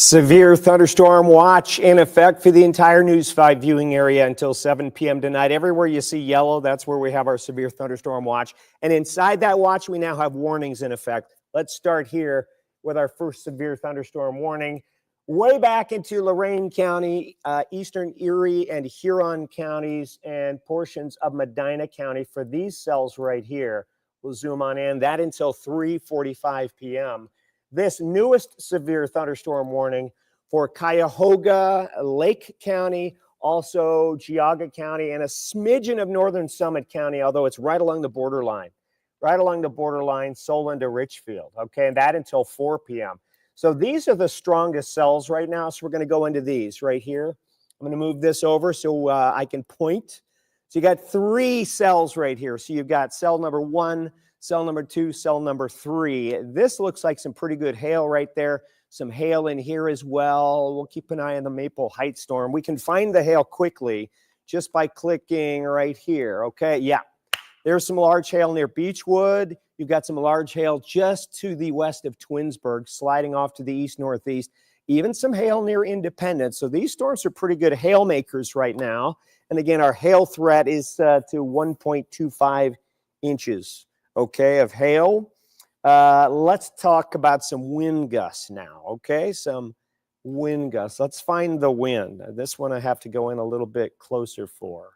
Severe thunderstorm watch in effect for the entire News 5 viewing area until 7 p.m. tonight. Everywhere you see yellow, that's where we have our severe thunderstorm watch. And inside that watch, we now have warnings in effect. Let's start here with our first severe thunderstorm warning. Way back into Lorain County, eastern Erie and Huron counties, and portions of Medina County for these cells right here. We'll zoom on in. That until 3:45 p.m. This newest severe thunderstorm warning for Cuyahoga, Lake County, also Geauga County, and a smidgen of northern Summit County, although it's right along the borderline, Solon to Richfield, okay, and that until 4 p.m. So these are the strongest cells right now, so we're going to go into these right here. I'm going to move this over so I can point. So you got three cells right here. So you've got cell number 1, cell number 2, cell number 3. This looks like some pretty good hail right there. Some hail in here as well. We'll keep an eye on the Maple Heights storm. We can find the hail quickly just by clicking right here. Okay, yeah. There's some large hail near Beechwood. You've got some large hail just to the west of Twinsburg, sliding off to the east-northeast. Even some hail near Independence. So these storms are pretty good hail makers right now. And again, our hail threat is to 1.25 inches. Okay, of hail. Let's talk about some wind gusts now, okay? Some wind gusts. Let's find the wind. This one I have to go in a little bit closer for.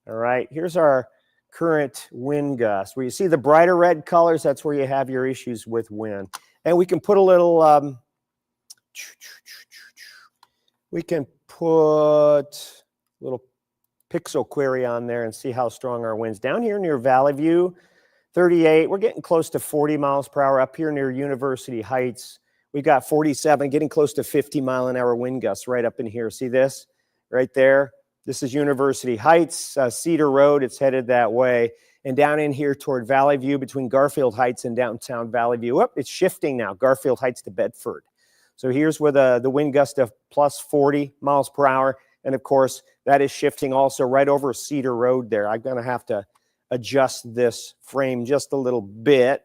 All right, here's our current wind gust. Where you see the brighter red colors, that's where you have your issues with wind. And we can put a little, we can put a little pixel query on there and see how strong our winds. Down here near Valley View, 38, we're getting close to 40 miles per hour. Up here near University Heights, we got 47, getting close to 50-mile-an-hour wind gusts right up in here. See this right there? This is University Heights, Cedar Road. It's headed that way. And down in here toward Valley View between Garfield Heights and downtown Valley View. Oh, it's shifting now, Garfield Heights to Bedford. So here's where the wind gust of plus 40 miles per hour. And, of course, that is shifting also right over Cedar Road there. I'm going to have to adjust this frame just a little bit.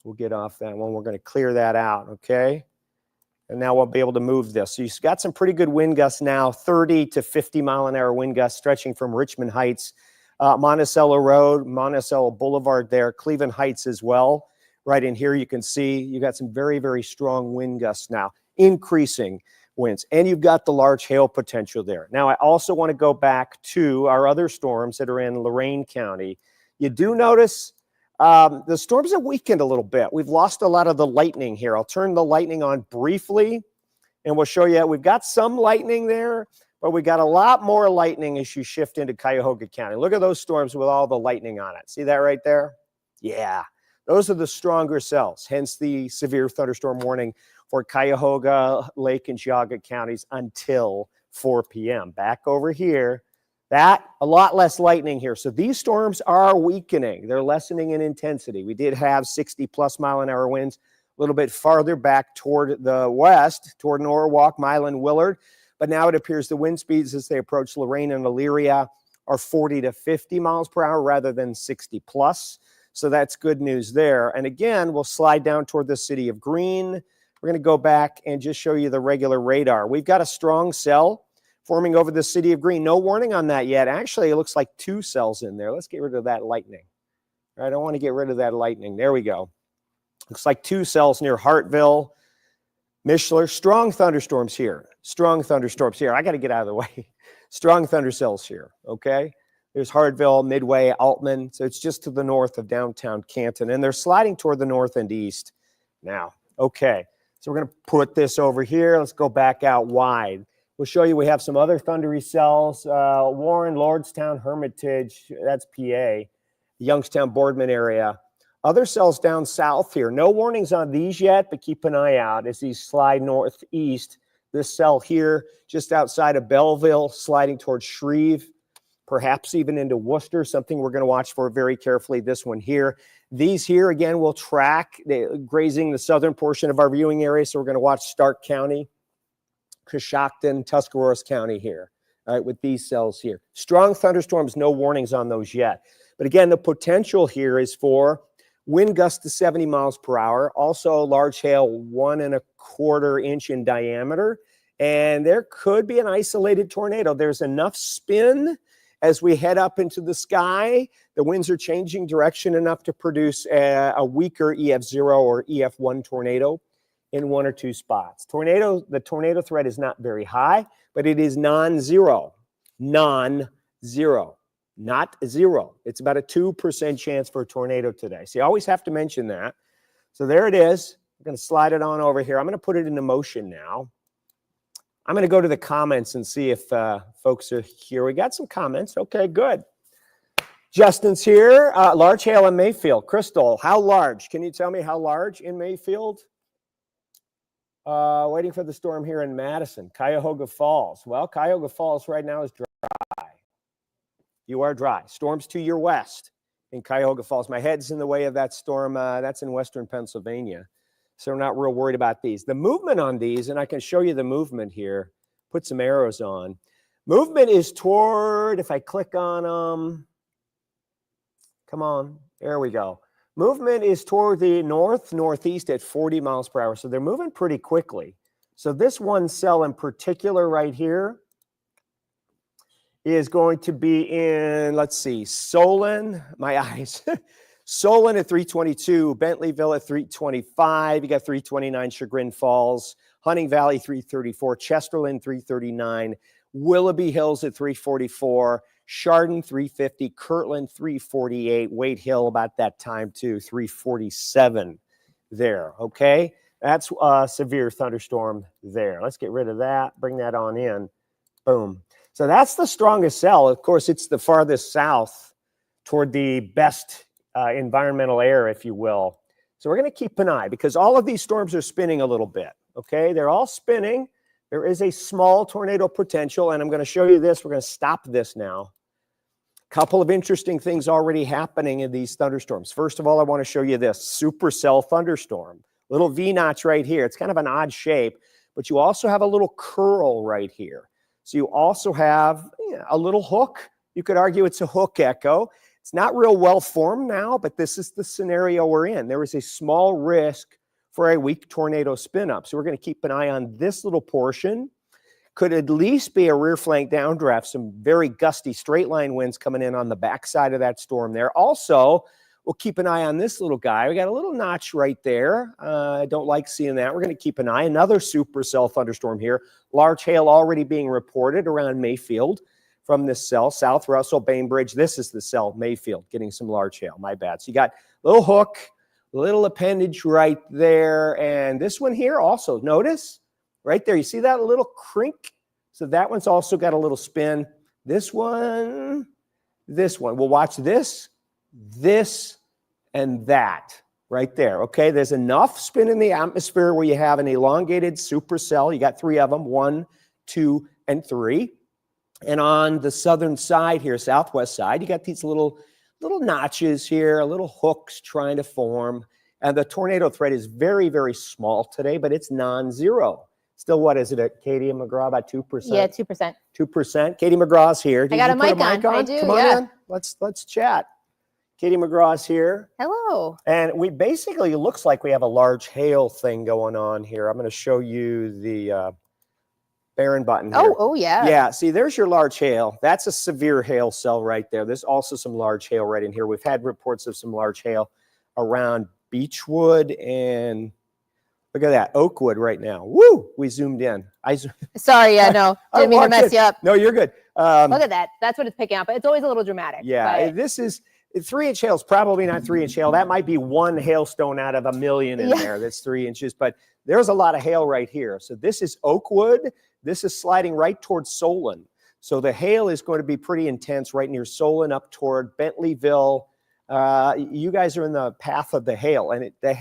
We'll get off that one. We're going to clear that out, okay? And now we'll be able to move this. So you've got some pretty good wind gusts now, 30 to 50-mile-an-hour wind gusts stretching from Richmond Heights, Monticello Road, Monticello Boulevard there, Cleveland Heights as well. Right in here you can see you got some very, very strong wind gusts now, increasing winds. And you've got the large hail potential there. Now I also want to go back to our other storms that are in Lorain County. You do notice the storms have weakened a little bit. We've lost a lot of the lightning here. I'll turn the lightning on briefly, and we'll show you. We've got some lightning there, but we got a lot more lightning as you shift into Cuyahoga County. Look at those storms with all the lightning on it. See that right there? Yeah, those are the stronger cells, hence the severe thunderstorm warning for Cuyahoga, Lake, and Geauga counties until 4 p.m. Back over here. That, a lot less lightning here. So these storms are weakening. They're lessening in intensity. We did have 60-plus mile-an-hour winds a little bit farther back toward the west, toward Norwalk, Milan, Willard. But now it appears the wind speeds as they approach Lorain and Elyria are 40 to 50 miles per hour rather than 60-plus. So that's good news there. And again, we'll slide down toward the city of Greene. We're going to go back and just show you the regular radar. We've got a strong cell forming over the city of Greene. No warning on that yet. Actually, it looks like 2 cells in there. Let's get rid of that lightning. I don't want to get rid of that lightning. There we go. Looks like 2 cells near Hartville, Mishler. Strong thunderstorms here. Strong thunderstorms here. I got to get out of the way. Strong thunder cells here, okay? There's Hartville, Midway, Altman. So it's just to the north of downtown Canton. And they're sliding toward the north and east now. Okay, so we're going to put this over here. Let's go back out wide. We'll show you we have some other thundery cells. Warren, Lordstown, Hermitage, that's PA, Youngstown, Boardman area. Other cells down south here. No warnings on these yet, but keep an eye out as these slide northeast. This cell here, just outside of Belleville, sliding towards Shreve, perhaps even into Worcester, something we're going to watch for very carefully. This one here. These here, again, will track grazing the southern portion of our viewing area, so we're going to watch Stark County, Coshocton, Tuscarawas County here, all right, with these cells here. Strong thunderstorms, no warnings on those yet. But again, the potential here is for Wind gusts to 70 miles per hour. Also large hail, 1¼ inch in diameter. And there could be an isolated tornado. There's enough spin as we head up into the sky. The winds are changing direction enough to produce a weaker EF0 or EF1 tornado in 1 or 2 spots. The tornado threat is not very high, but it is non-zero. Non-zero. Not zero. It's about a 2% chance for a tornado today. So you always have to mention that. So there it is. I'm going to slide it on over here. I'm going to put it into motion now. I'm going to go to the comments and see if folks are here. We got some comments. Okay, good. Justin's here. Large hail in Mayfield. Crystal, how large? Can you tell me how large in Mayfield? Waiting for the storm here in Madison. Cuyahoga Falls. Well, Cuyahoga Falls right now is dry. You are dry. Storm's to your west in Cuyahoga Falls. My head's in the way of that storm. That's in western Pennsylvania. So we're not real worried about these. The movement on these, and I can show you the movement here, put some arrows on. Movement is toward, if I click on them, come on, there we go. Movement is toward the northeast at 40 miles per hour. So they're moving pretty quickly. So this one cell in particular right here is going to be in, let's see, Solon, my eyes. Solon at 322, Bentleyville at 325. You got 329 Chagrin Falls, Hunting Valley 334, Chesterland 339, Willoughby Hills at 344, Chardon 350, Kirtland 348, Wade Hill about that time too, 347 there, okay? That's a severe thunderstorm there. Let's get rid of that, bring that on in, boom. So that's the strongest cell. Of course, it's the farthest south toward the best environmental air, if you will. So we're going to keep an eye because all of these storms are spinning a little bit, okay? They're all spinning. There is a small tornado potential, and I'm going to show you this. We're going to stop this now. Couple of interesting things already happening in these thunderstorms. First of all, I want to show you this supercell thunderstorm. Little V-notch right here. It's kind of an odd shape, but you also have a little curl right here. So you also have a little hook. You could argue it's a hook echo. It's not real well formed now, but this is the scenario we're in. There is a small risk for a weak tornado spin up. So we're going to keep an eye on this little portion. Could at least be a rear flank downdraft, some very gusty straight line winds coming in on the backside of that storm there. Also, we'll keep an eye on this little guy. We got a little notch right there. I don't like seeing that. We're going to keep an eye. Another supercell thunderstorm here. Large hail already being reported around Mayfield from this cell. South Russell, Bainbridge. This is the cell, Mayfield, getting some large hail. My bad. So you got a little hook, little appendage right there. And this one here also, notice right there. You see that little crink? So that one's also got a little spin. This one. We'll watch this, and that right there. Okay, there's enough spin in the atmosphere where you have an elongated supercell. You got 3 of them, 1, 2, and 3. And on the southern side here, southwest side, you got these little notches here, little hooks trying to form. And the tornado threat is very, very small today, but it's non-zero. Still, what is it, Katie and McGraw, about 2%? Yeah, 2%. 2%. Katie McGraw's here. I got a mic on. I do, Come on in. Let's chat. Katie McGraw's here. Hello. And we basically, it looks like we have a large hail thing going on here. I'm going to show you the Barron button here. Oh, yeah. Yeah, see, there's your large hail. That's a severe hail cell right there. There's also some large hail right in here. We've had reports of some large hail around Beechwood and look at that, Oakwood right now. Woo! We zoomed in. Sorry, yeah, no. Didn't mean to mess you up. No, you're good. Look at that. That's what it's picking up. It's always a little dramatic. Yeah, but this is 3-inch hail is probably not 3-inch hail. That might be one hailstone out of a million in there that's 3 inches, but there's a lot of hail right here. So this is Oakwood. This is sliding right towards Solon. So the hail is going to be pretty intense right near Solon up toward Bentleyville. You guys are in the path of the hail. And the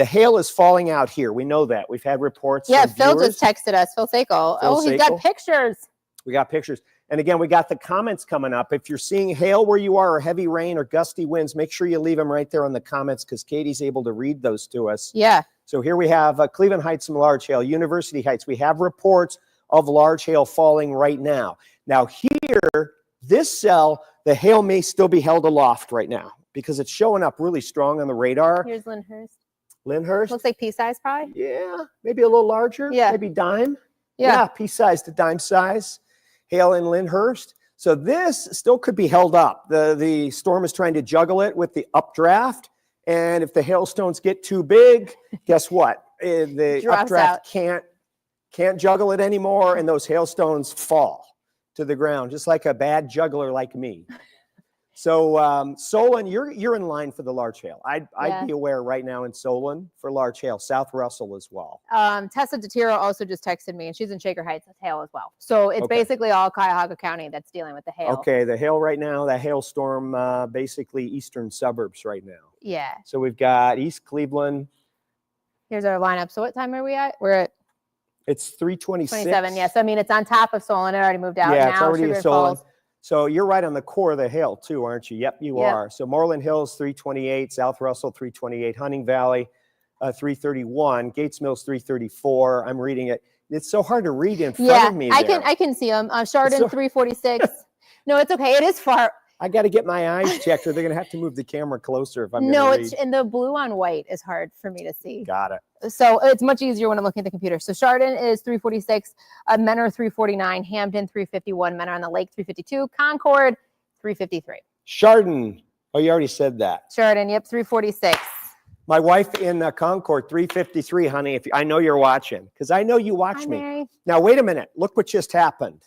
hail is falling out here. We know that. We've had reports. Yeah, Phil just texted us. Phil Sakel. Oh, he's got pictures. We got pictures. And again, we got the comments coming up. If you're seeing hail where you are or heavy rain or gusty winds, make sure you leave them right there in the comments because Katie's able to read those to us. Yeah. So here we have Cleveland Heights, some large hail. University Heights, we have reports of large hail falling right now. Now here, this cell, the hail may still be held aloft right now. because it's showing up really strong on the radar. Here's Lyndhurst. Lyndhurst. Looks like pea-size probably. Yeah, maybe a little larger. Yeah. Maybe dime. Yeah. Pea-size to dime size. Hail in Lyndhurst. So this still could be held up. The storm is trying to juggle it with the updraft. And if the hailstones get too big, guess what? The updraft can't juggle it anymore, and those hailstones fall to the ground, just like a bad juggler like me. So Solon, you're in line for the large hail. I'd be aware right now in Solon for large hail. South Russell as well. Tessa DeTiro also just texted me, and she's in Shaker Heights with hail as well. So it's basically all Cuyahoga County that's dealing with the hail. Okay, the hail right now, that hailstorm, basically eastern suburbs right now. Yeah. So we've got East Cleveland. Here's our lineup. So what time are we at? We're at It's 3:26. 27. Yes. I mean, it's on top of Solon. It already moved out. Yeah, now it's already Sugar Solon. Falls. So you're right on the core of the hail too, aren't you? Yep, you are. So Moreland Hills 328, South Russell 328, Hunting Valley 331, Gates Mills 334. I'm reading it. It's so hard to read in front of me. I can see them. Chardon 346. No, it's okay. It is far. I got to get my eyes checked, or they're going to have to move the camera closer if I'm going to read. It's and the blue on white is hard for me to see. Got it. So it's much easier when I'm looking at the computer. So Chardon is 346, Menor 349, Hampton 351, Menor on the Lake 352, Concord 353. Chardon. Oh, you already said that. Chardon, yep, 346. My wife in Concord 353, honey. If I know you're watching, because I know you watch me. Mary. Now wait a minute. Look what just happened.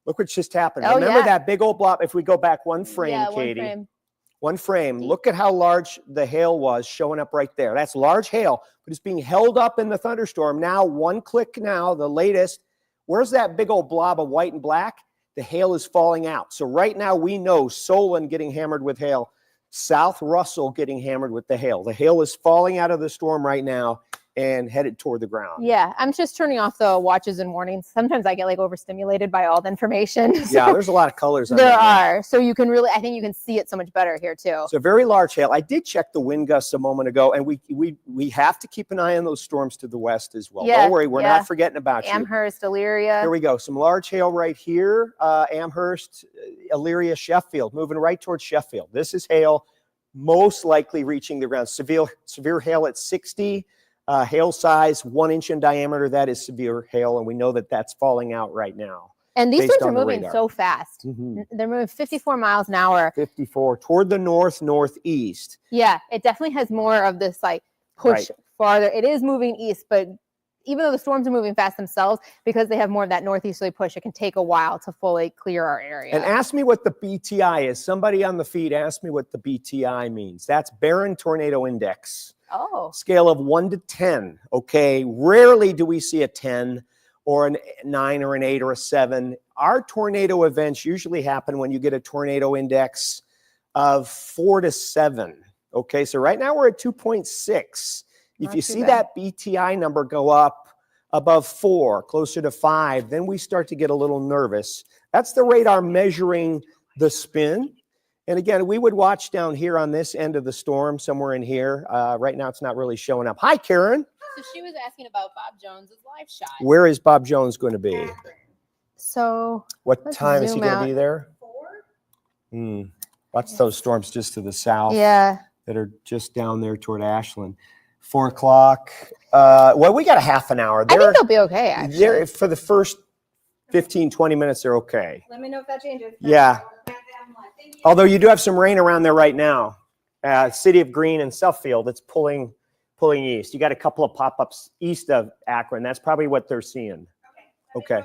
Look what just happened. Oh, Remember that big old blob? If we go back one frame, Katie. One frame. Look at how large the hail was showing up right there. That's large hail, but it's being held up in the thunderstorm. Now, one click now, the latest. Where's that big old blob of white and black? The hail is falling out. So right now we know Solon getting hammered with hail. South Russell getting hammered with the hail. The hail is falling out of the storm right now and headed toward the ground. Yeah, I'm just turning off the watches and warnings. Sometimes I get like overstimulated by all the information. Yeah, there's a lot of colors on there are. So you can really, I think you can see it so much better here too. So very large hail. I did check the wind gusts a moment ago, and we have to keep an eye on those storms to the west as well. Don't worry, we're not forgetting about Amherst, Elyria. Here we go. Some large hail right here. Amherst, Elyria, Sheffield, moving right towards Sheffield. This is hail most likely reaching the ground. Severe hail at 60. Hail size 1 inch in diameter, that is severe hail, and we know that that's falling out right now. And these storms are moving so fast. They're moving 54 miles an hour. 54 toward the northeast. Yeah, it definitely has more of this like push farther. It is moving east, but even though the storms are moving fast themselves, because they have more of that northeasterly push, it can take a while to fully clear our area. And ask me what the BTI is. Somebody on the feed asked me what the BTI means. That's Barron Tornado Index. Oh. Scale of 1 to 10. Okay. Rarely do we see a 10 or a 9 or an 8 or a 7. Our tornado events usually happen when you get a tornado index of 4 to 7. Okay. So right now we're at 2.6. If you see that BTI number go up above 4, closer to 5, then we start to get a little nervous. That's the radar measuring the spin. And again, we would watch down here on this end of the storm, somewhere in here. Right now, it's not really showing up. Hi, Karen. So she was asking about Bob Jones's live shot. Where is Bob Jones going to be? So what time is he going to be there? 4. Watch those storms just to the south. Yeah. That are just down there toward Ashland. 4 o'clock. Well, we got a half an hour. I think they'll be okay, actually. For the first 15, 20 minutes, they're okay. Let me know if that changes. Yeah. Although you do have some rain around there right now. City of Green and Suffield, it's pulling east. You got a couple of pop-ups east of Akron. That's probably what they're seeing. Okay.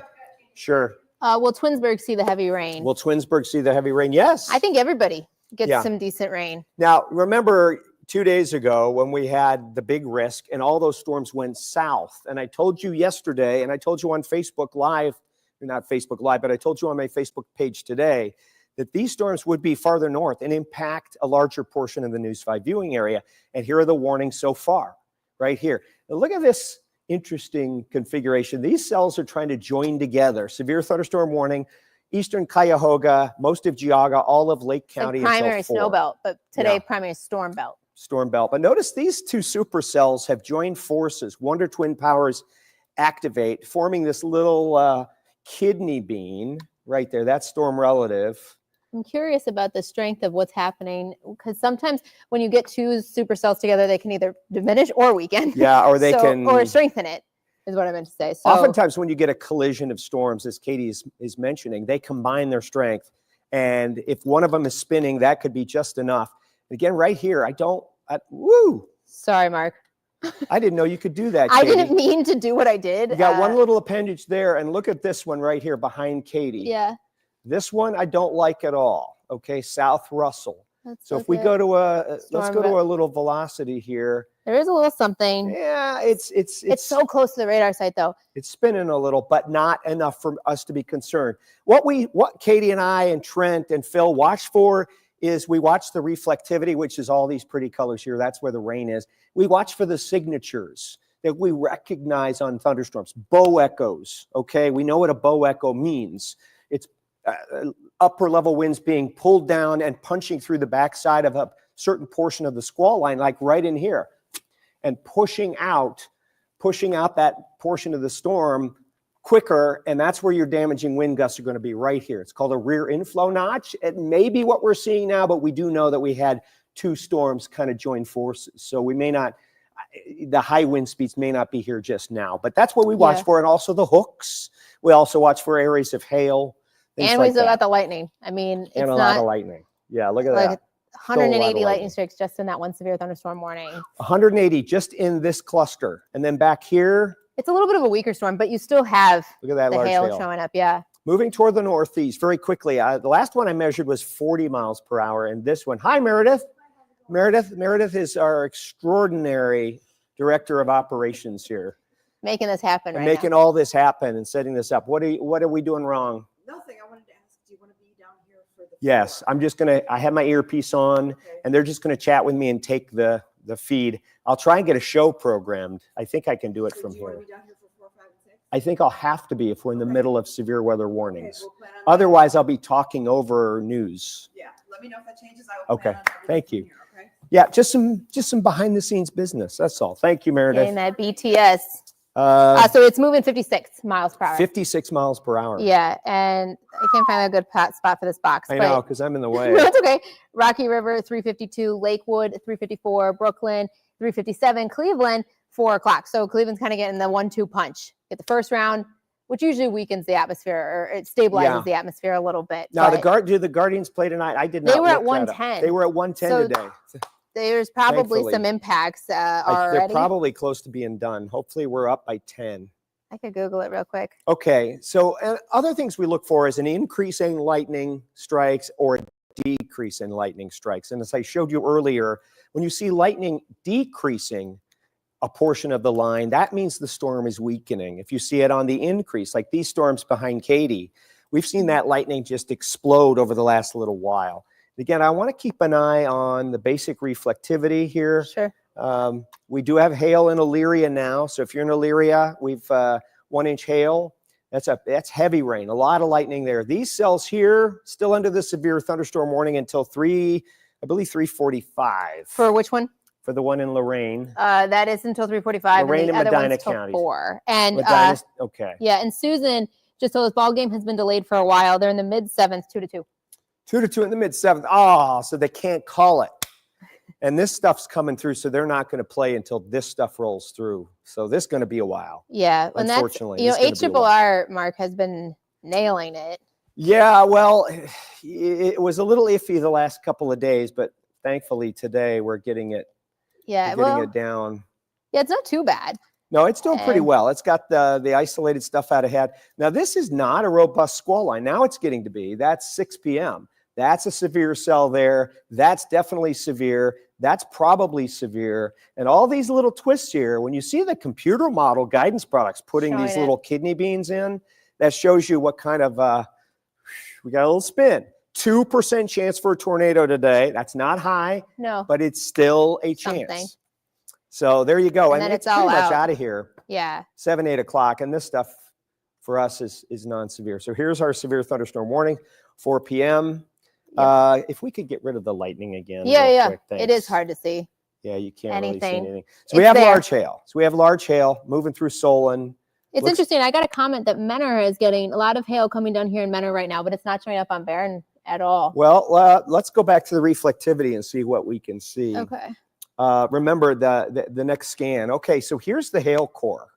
Sure. Will Twinsburg see the heavy rain? Will Twinsburg see the heavy rain? Yes. I think everybody gets some decent rain. Now, remember 2 days ago when we had the big risk and all those storms went south. And I told you yesterday, and I told you on Facebook Live, not Facebook Live, but I told you on my Facebook page today, that these storms would be farther north and impact a larger portion of the News 5 viewing area. And here are the warnings so far, right here. Now look at this interesting configuration. These cells are trying to join together. Severe thunderstorm warning, eastern Cuyahoga, most of Geauga, all of Lake County. Like primary snow belt, but today primary storm belt. Storm belt. But notice these two supercells have joined forces. Wonder Twin powers activate, forming this little kidney bean right there. That's storm relative. I'm curious about the strength of what's happening because sometimes when you get two supercells together, they can either diminish or weaken. Yeah, or they can or strengthen it is what I meant to say. So oftentimes when you get a collision of storms, as Katie is mentioning, they combine their strength. And if one of them is spinning, that could be just enough. Again, right here, woo! Sorry, Mark. I didn't know you could do that, I Katie. didn't mean to do what I did. You got one little appendage there, and look at this one right here behind Katie. Yeah. This one I don't like at all. Okay, South Russell. So if we go to let's go to a little velocity here. There is a little something. Yeah, it's so close to the radar site though. It's spinning a little, but not enough for us to be concerned. What Katie and I and Trent and Phil watch for is we watch the reflectivity, which is all these pretty colors here. That's where the rain is. We watch for the signatures that we recognize on thunderstorms. Bow echoes, okay? We know what a bow echo means. It's upper level winds being pulled down and punching through the backside of a certain portion of the squall line, like right in here, and pushing out that portion of the storm quicker, and that's where your damaging wind gusts are going to be right here. It's called a rear inflow notch. It may be what we're seeing now, but we do know that we had two storms kind of join forces. So we may not, the high wind speeds may not be here just now, but that's what we watch for. And also the hooks. We also watch for areas of hail. And we still got the lightning. I mean, it's a lot of lightning. Yeah, look at that. 180 lightning strikes just in that one severe thunderstorm warning. 180 just in this cluster. And then back here, it's a little bit of a weaker storm, but you still have look at that the hail showing up. Yeah. Moving toward the northeast very quickly. The last one I measured was 40 miles per hour. And this one, hi, Meredith. Meredith is our extraordinary director of operations here. Making this happen right making now. all this happen and setting this up. What are we doing wrong? Nothing. I wanted to ask, do you want to be down here for the Yes, I'm just I have my earpiece on, and they're just gonna chat with me and take the feed. I'll try and get a show programmed. I think I can do it from do you want here. to be down here for 4, 5, and 6? I think I'll have to be if we're in the middle of severe weather warnings. We'll plan on Otherwise, I'll be talking over news. yeah, let me know if that changes. I will plan on everything Thank from you. here, okay? Yeah, just some behind the scenes business. That's all. Thank you, Meredith. In that BTS. So it's moving 56 miles per hour. 56 miles per hour. Yeah, and I can't find a good spot for this box. I know, because I'm in the way. No, it's okay. Rocky River, 352. Lakewood, 354. Brooklyn, 357. Cleveland, 4 o'clock. So Cleveland's kind of getting the 1-2 punch. Get the first round, which usually weakens the atmosphere, or it stabilizes the atmosphere a little bit. Now, do the Guardians play tonight? I did not. They were at look that up. 110. They were at 110 today. There's probably Thankfully. some impacts They're already. probably close to being done. Hopefully, we're up by 10. I could Google it real quick. Okay, so other things we look for is an increase in lightning strikes or a decrease in lightning strikes. And as I showed you earlier, when you see lightning decreasing a portion of the line, that means the storm is weakening. If you see it on the increase, like these storms behind Katie, we've seen that lightning just explode over the last little while. Again, I want to keep an eye on the basic reflectivity here. Sure. We do have hail in Elyria now. So if you're in Elyria, we've 1-inch hail. That's heavy rain, a lot of lightning there. These cells here still under the severe thunderstorm warning until 3:45. For which one? For the one in Lorraine. That is until 3:45. Lorraine and the and other Medina one's till counties. 4. And Medina's, okay. yeah, and Susan just told us ball game has been delayed for a while. They're in the mid 7th, 2-2. 2-2 in the mid 7th. Oh, so they can't call it. And this stuff's coming through, so they're not going to play until this stuff rolls through. So this is going to be a while. Yeah, and Unfortunately, that's, HRRR, Mark, has been nailing it. Yeah, well, it was a little iffy the last couple of days, but thankfully today we're getting it. Yeah, it down. Yeah, it's not too bad. No, it's doing pretty well. It's got the isolated stuff out ahead. Now, this is not a robust squall line. Now it's getting to be. That's 6 p.m. That's a severe cell there. That's definitely severe. That's probably severe. And all these little twists here, when you see the computer model guidance products putting these little kidney beans in, that shows you what kind of, we got a little spin. 2% chance for a tornado today. That's not high. No. But it's still a chance. So there you go. And then it's all pretty much out of here. Yeah. 7, 8 o'clock. And this stuff for us is non-severe. So here's our severe thunderstorm warning, 4 p.m. Yep. If we could get rid of the lightning again. Yeah. Quick, it is hard to see. Yeah, you can't really see anything. So It's we have there. large hail. Moving through Solon. It's interesting. I got a comment that Menor is getting a lot of hail coming down here in Menor right now, but it's not showing up on Barron at all. Well, let's go back to the reflectivity and see what we can see. Okay. Remember the next scan. Okay, so here's the hail core.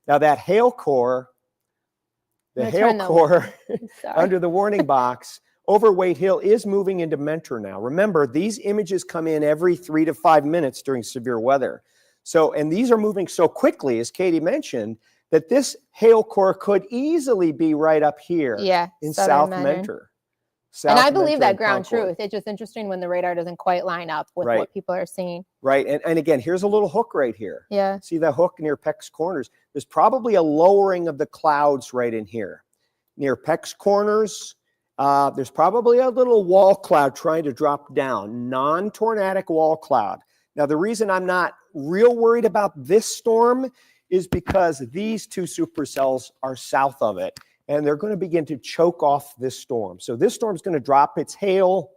Now that hail core, I'm gonna turn Sorry. under the warning box, overweight hill is moving into mentor now. Remember, these images come in every 3 to 5 minutes during severe weather. So, and these are moving so quickly, as Katie mentioned, that this hail core could easily be right up here in South Mentor. And I believe that ground truth. It's just interesting when the radar doesn't quite line up with what people are seeing. Right. And again, here's a little hook right here. Yeah. See that hook near Peck's Corners? There's probably a lowering of the clouds right in here. Near Peck's Corners, there's probably a little wall cloud trying to drop down, non-tornadic wall cloud. Now, the reason I'm not real worried about this storm is because these two supercells are south of it, and they're going to begin to choke off this storm. So this storm's going to drop its hail.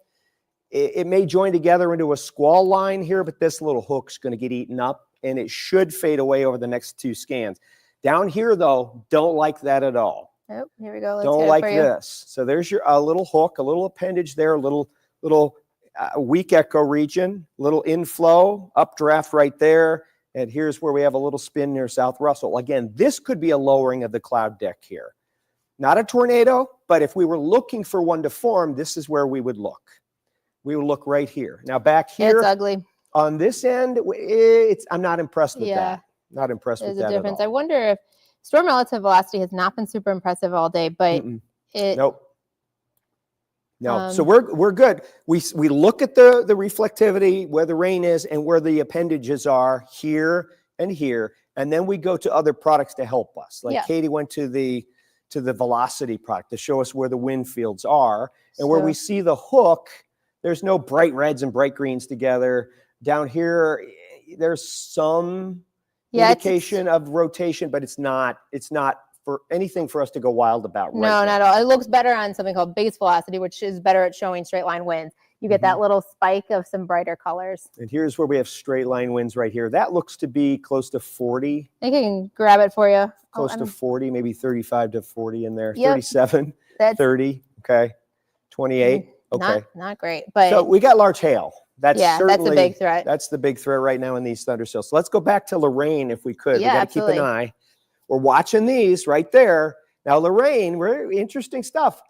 It may join together into a squall line here, but this little hook's going to get eaten up, and it should fade away over the next 2 scans. Down here, though, don't like that at all. Oh, here we go. Let's don't like this. So there's your little hook, a little appendage there, a little weak echo region, little inflow, updraft right there. And here's where we have a little spin near South Russell. Again, this could be a lowering of the cloud deck here. Not a tornado, but if we were looking for one to form, this is where we would look. We would look right here. Now back here, it's ugly. On this end, I'm not impressed with that. Not impressed with that There's a difference. at all. I wonder if storm relative velocity has not been super impressive all day, but nope. No, so we're good. We look at the reflectivity, where the rain is, and where the appendages are here and here, and then we go to other products to help us. Like Katie went to the velocity product to show us where the wind fields are, and where we see the hook. There's no bright reds and bright greens together. Down here, there's some indication of rotation, but it's not for anything for us to go wild about. No, not at all. It looks better on something called base velocity, which is better at showing straight line winds. You get that little spike of some brighter colors. And here's where we have straight line winds right here. That looks to be close to 40. I think I can grab it for you. Close to 40, maybe 35 to 40 in there. 37, 30, okay, 28, okay. Not great, but so we got large hail. That's that's a big threat. That's the big threat right now in these thundercells. So let's go back to Lorraine if we could. Yeah, we got to keep an eye. We're watching these right there. Now, Lorraine, very interesting stuff.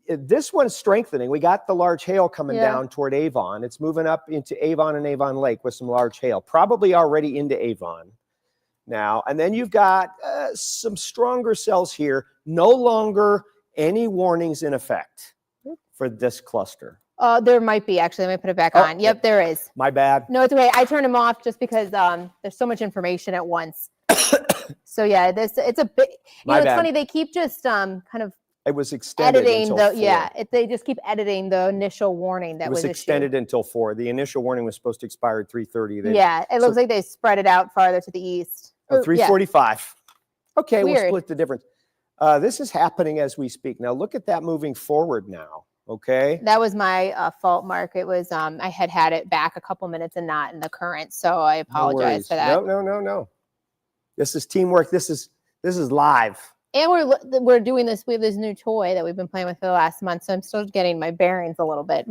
This one's strengthening. We got the large hail coming down toward Avon. It's moving up into Avon and Avon Lake with some large hail, probably already into Avon now. And then you've got some stronger cells here. No longer any warnings in effect for this cluster. There might be, actually. Let me put it back on. Yep, there is. My bad. No, it's okay. I turned them off just because there's so much information at once. So yeah, it's a bit. It's funny. They keep just kind of. It was extended editing until 4. They just keep editing the initial warning that was extended until 4. The initial warning was supposed to expire at 3:30. Yeah, it looks like they spread it out farther to the east. 3:45. Okay, Weird. We'll split the difference. This is happening as we speak. Now look at that moving forward now. Okay. That was my fault, Mark. It was I had it back a couple minutes and not in the current, so I apologize for that. No. This is teamwork. This is live. And we're doing this. We have this new toy that we've been playing with for the last month, so I'm still getting my bearings a little bit.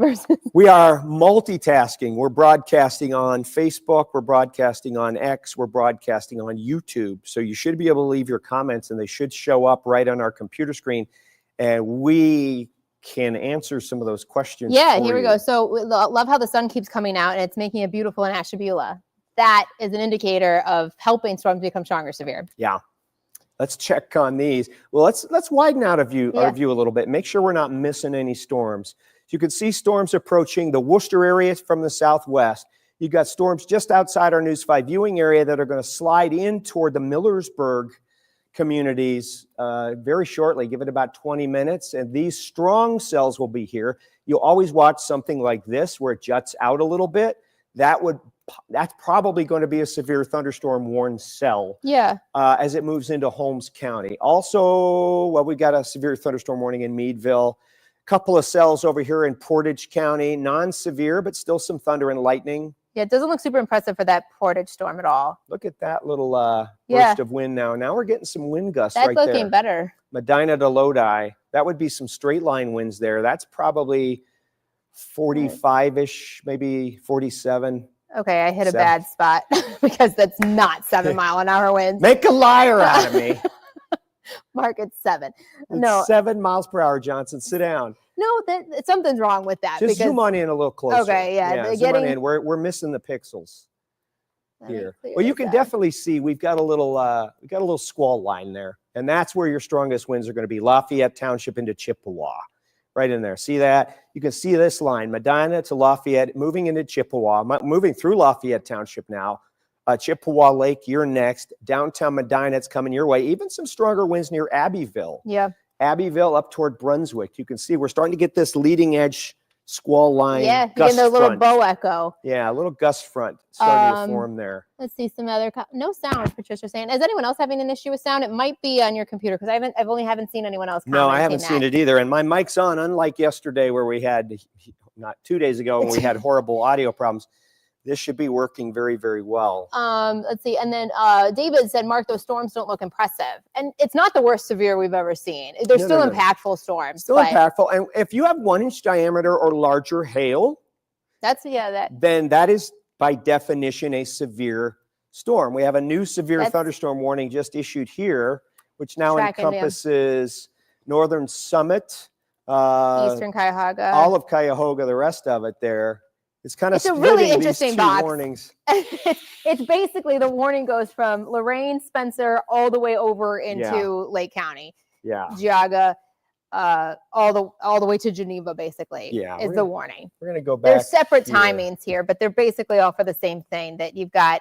We are multitasking. We're broadcasting on Facebook. We're broadcasting on X. We're broadcasting on YouTube. So you should be able to leave your comments, and they should show up right on our computer screen, and we can answer some of those questions. Yeah, here we go. So love how the sun keeps coming out, and it's making it beautiful in Ashtabula. That is an indicator of helping storms become strong or severe. Yeah. Let's check on these. Well, let's widen out our view a little bit. Make sure we're not missing any storms. So you can see storms approaching the Worcester area from the southwest. You've got storms just outside our News 5 viewing area that are going to slide in toward the Millersburg communities very shortly. Give it about 20 minutes, and these strong cells will be here. You'll always watch something like this where it juts out a little bit. That's probably going to be a severe thunderstorm warned cell as it moves into Holmes County. Also, we've got a severe thunderstorm warning in Meadville. A couple of cells over here in Portage County, non-severe, but still some thunder and lightning. Yeah, it doesn't look super impressive for that Portage storm at all. Look at that little burst of wind now. Now we're getting some wind gusts right there. That's looking better. Medina to Lodi. That would be some straight line winds there. That's probably 45-ish, maybe 47. Okay, I hit a 7. bad spot because that's not 7-mile-an-hour winds. Make a liar out of me. Mark, it's 7. It's No, 7 miles per hour, Johnson. Sit down. no, something's wrong with that. Just zoom on in a little closer. Okay, yeah, zoom on in. We're missing the pixels here. Well, you can definitely see we've got a little squall line there, and that's where your strongest winds are going to be. Lafayette Township into Chippewa, right in there. See that? You can see this line, Medina to Lafayette, moving into Chippewa, moving through Lafayette Township now. Chippewa Lake, you're next. Downtown Medina, it's coming your way. Even some stronger winds near Abbeville. Yeah. Abbeville up toward Brunswick. You can see we're starting to get this leading edge squall line. Yeah, gust getting the little front. Bow echo. Yeah, a little gust front starting to form there. Let's see some other no sound. Patricia's saying, is anyone else having an issue with sound? It might be on your computer because I've only haven't seen anyone else. No, I haven't seen it either. And my mic's on, unlike yesterday where we had, not 2 days ago, when we had horrible audio problems. This should be working very, very well. Let's see. And then David said, Mark, those storms don't look impressive. And it's not the worst severe we've ever seen. They're still impactful storms. Still impactful. And if you have 1-inch diameter or larger hail, then that is by definition a severe storm. We have a new severe thunderstorm warning just issued here, which now encompasses Northern Summit, Eastern Cuyahoga, all of Cuyahoga, the rest of it there. It's kind of a really interesting these two box. warnings. It's basically the warning goes from Lorain, Spencer, all the way over into Lake County. Yeah. Geauga, all the way to Geneva, basically. Yeah. Is the warning. We're gonna go back. There's separate timings here, but they're basically all for the same thing. That you've got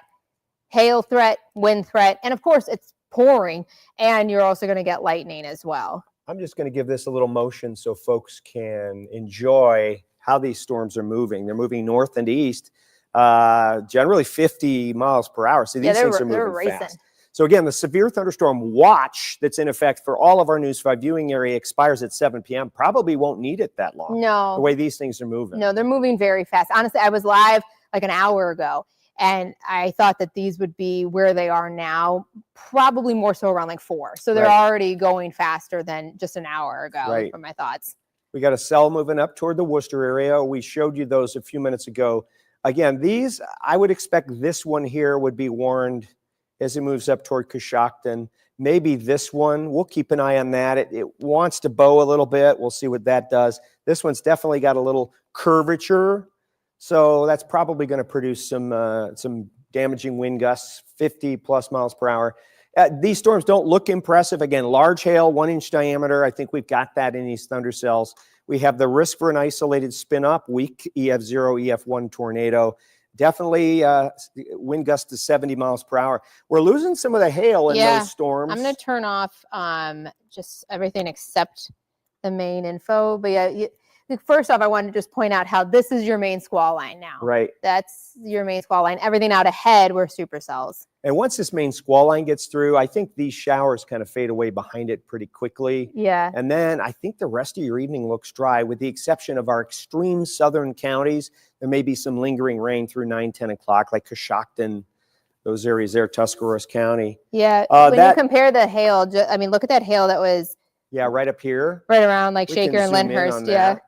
hail threat, wind threat, and of course it's pouring, and you're also going to get lightning as well. I'm just going to give this a little motion so folks can enjoy how these storms are moving. They're moving north and east, generally 50 miles per hour. So these things are moving fast. So again, the severe thunderstorm watch that's in effect for all of our News 5 viewing area expires at 7 p.m. Probably won't need it that long. No. The way these things are moving. No, they're moving very fast. Honestly, I was live like an hour ago, and I thought that these would be where they are now, probably more so around like 4. So they're already going faster than just an hour ago from my thoughts. We got a cell moving up toward the Worcester area. We showed you those a few minutes ago. Again, these, I would expect this one here would be warned as it moves up toward Coshocton. Maybe this one, we'll keep an eye on that. It wants to bow a little bit. We'll see what that does. This one's definitely got a little curvature. So that's probably going to produce some damaging wind gusts, 50 plus miles per hour. These storms don't look impressive. Again, large hail, 1-inch diameter. I think we've got that in these thunder cells. We have the risk for an isolated spin up, weak EF0, EF1 tornado. Definitely wind gusts to 70 miles per hour. We're losing some of the hail in those storms. I'm going to turn off just everything except the main info. But first off, I wanted to just point out how this is your main squall line now. Right. That's your main squall line. Everything out ahead were supercells. And once this main squall line gets through, I think these showers kind of fade away behind it pretty quickly. Yeah. And then I think the rest of your evening looks dry, with the exception of our extreme southern counties. There may be some lingering rain through 9, 10 o'clock, like Coshocton, those areas there, Tuscarawas County. Yeah. When you compare the hail, I mean, look at that hail that was. Yeah, right up here. Right around like Shaker and Lyndhurst. Yeah.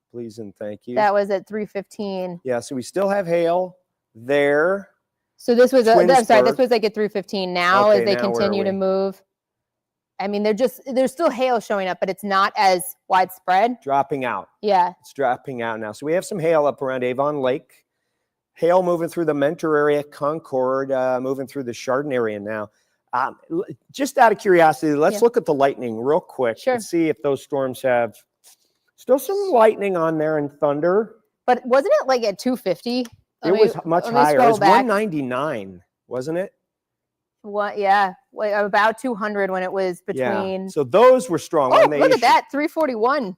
Please and thank you. That was at 3:15. Yeah, so we still have hail there. So this was, I'm sorry, this was like at 3:15 now as they continue to move. I mean, there's still hail showing up, but it's not as widespread. Dropping out. Yeah. It's dropping out now. So we have some hail up around Avon Lake. Hail moving through the Mentor area, Concord, moving through the Chardon area now. Just out of curiosity, let's look at the lightning real quick and see if those storms have still some lightning on there and thunder. But wasn't it like at 250? It was much higher. It was 199, wasn't it? What? Yeah, about 200 when it was between. Yeah. So those were strong. Oh, look at that, 341.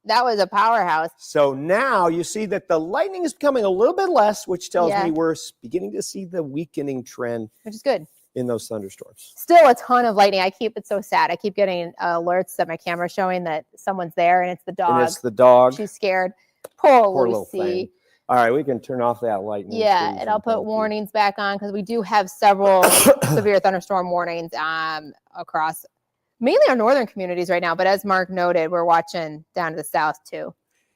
That was a powerhouse. So now you see that the lightning is becoming a little bit less, which tells me we're beginning to see the weakening trend. Which is good. In those thunderstorms. Still a ton of lightning. It's so sad. I keep getting alerts that my camera's showing that someone's there, and it's the dog. And it's the dog. She's scared. Poor Lucy. little thing. All right, we can turn off that lightning. Yeah, and I'll put warnings back on because we do have several severe thunderstorm warnings across mainly our northern communities right now, but as Mark noted, we're watching down to the south too.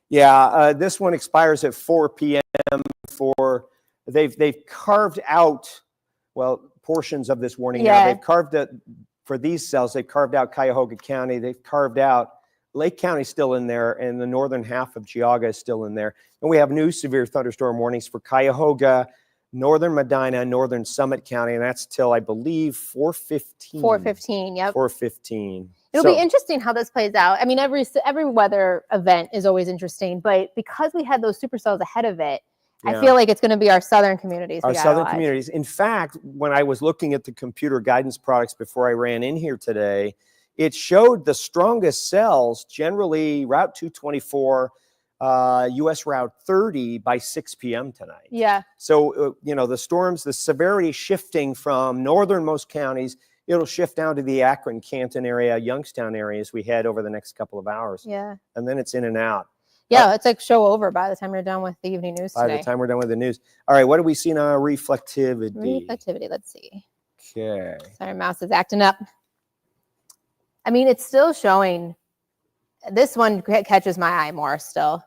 Yeah, this one expires at 4 p.m. They've carved out, well, portions of this warning now. Yeah. They've carved it for these cells. They've carved out Cuyahoga County. They've carved out Lake County still in there, and the northern half of Geauga is still in there. And we have new severe thunderstorm warnings for Cuyahoga, northern Medina, northern Summit County, and that's till, I believe, 4:15. 4:15, yep. 4:15. It'll be interesting how this plays out. I mean, every weather event is always interesting, but because we had those supercells ahead of it, I feel like it's going to be our southern communities. Our southern communities. In fact, when I was looking at the computer guidance products before I ran in here today, it showed the strongest cells, generally Route 224, US Route 30 by 6 p.m. tonight. Yeah. So, the storms, the severity shifting from northernmost counties, it'll shift down to the Akron, Canton area, Youngstown area as we head over the next couple of hours. Yeah. And then it's in and out. Yeah, it's like show over by the time you're done with the evening news today. By the time we're done with the news. All right, what do we see now? Reflectivity. Reflectivity, let's see. Okay. Sorry, mouse is acting up. I mean, it's still showing. This one catches my eye more still.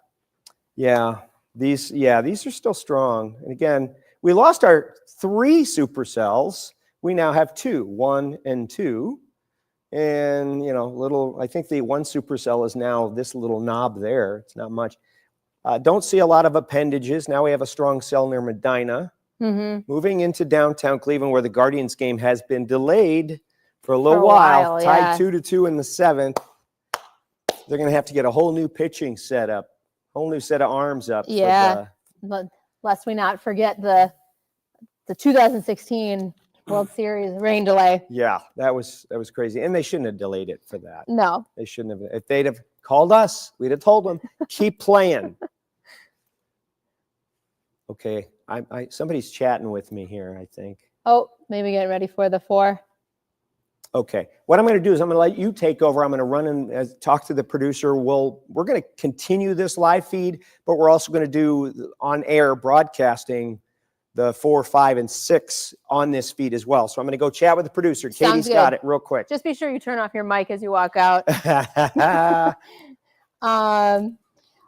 Yeah, these are still strong. And again, we lost our 3 supercells. We now have 2, 1 and 2. And, I think the 1 supercell is now this little knob there. It's not much. Don't see a lot of appendages. Now we have a strong cell near Medina. Mm-hmm. Moving into downtown Cleveland, where the Guardians game has been delayed for a little while. Tied 2-2 in the 7th. They're going to have to get a whole new pitching setup, whole new set of arms up. Yeah, but lest we not forget the 2016 World Series rain delay. Yeah, that was crazy. And they shouldn't have delayed it for that. No. They shouldn't have. If they'd have called us, we'd have told them, keep playing. Okay, somebody's chatting with me here, I think. Oh, maybe getting ready for the 4. Okay, what I'm going to do is I'm going to let you take over. I'm going to run and talk to the producer. We're going to continue this live feed, but we're also going to do on-air broadcasting the 4, 5, and 6 on this feed as well. So I'm going to go chat with the producer. Katie's got it real quick. Just be sure you turn off your mic as you walk out.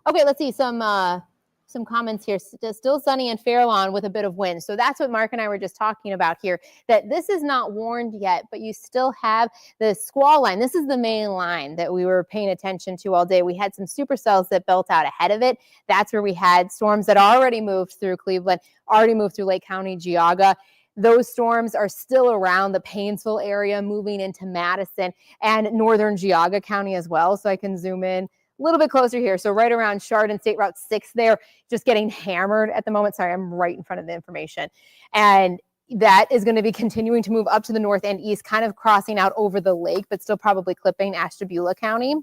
Okay, let's see some comments here. Still sunny in Fairlawn with a bit of wind. So that's what Mark and I were just talking about here, that this is not warned yet, but you still have the squall line. This is the main line that we were paying attention to all day. We had some supercells that built out ahead of it. That's where we had storms that already moved through Cleveland, already moved through Lake County, Geauga. Those storms are still around the Painesville area, moving into Madison and northern Geauga County as well. So I can zoom in a little bit closer here. So right around Chardon State Route 6 there, just getting hammered at the moment. Sorry, I'm right in front of the information. And that is going to be continuing to move up to the north and east, kind of crossing out over the lake, but still probably clipping Ashtabula County.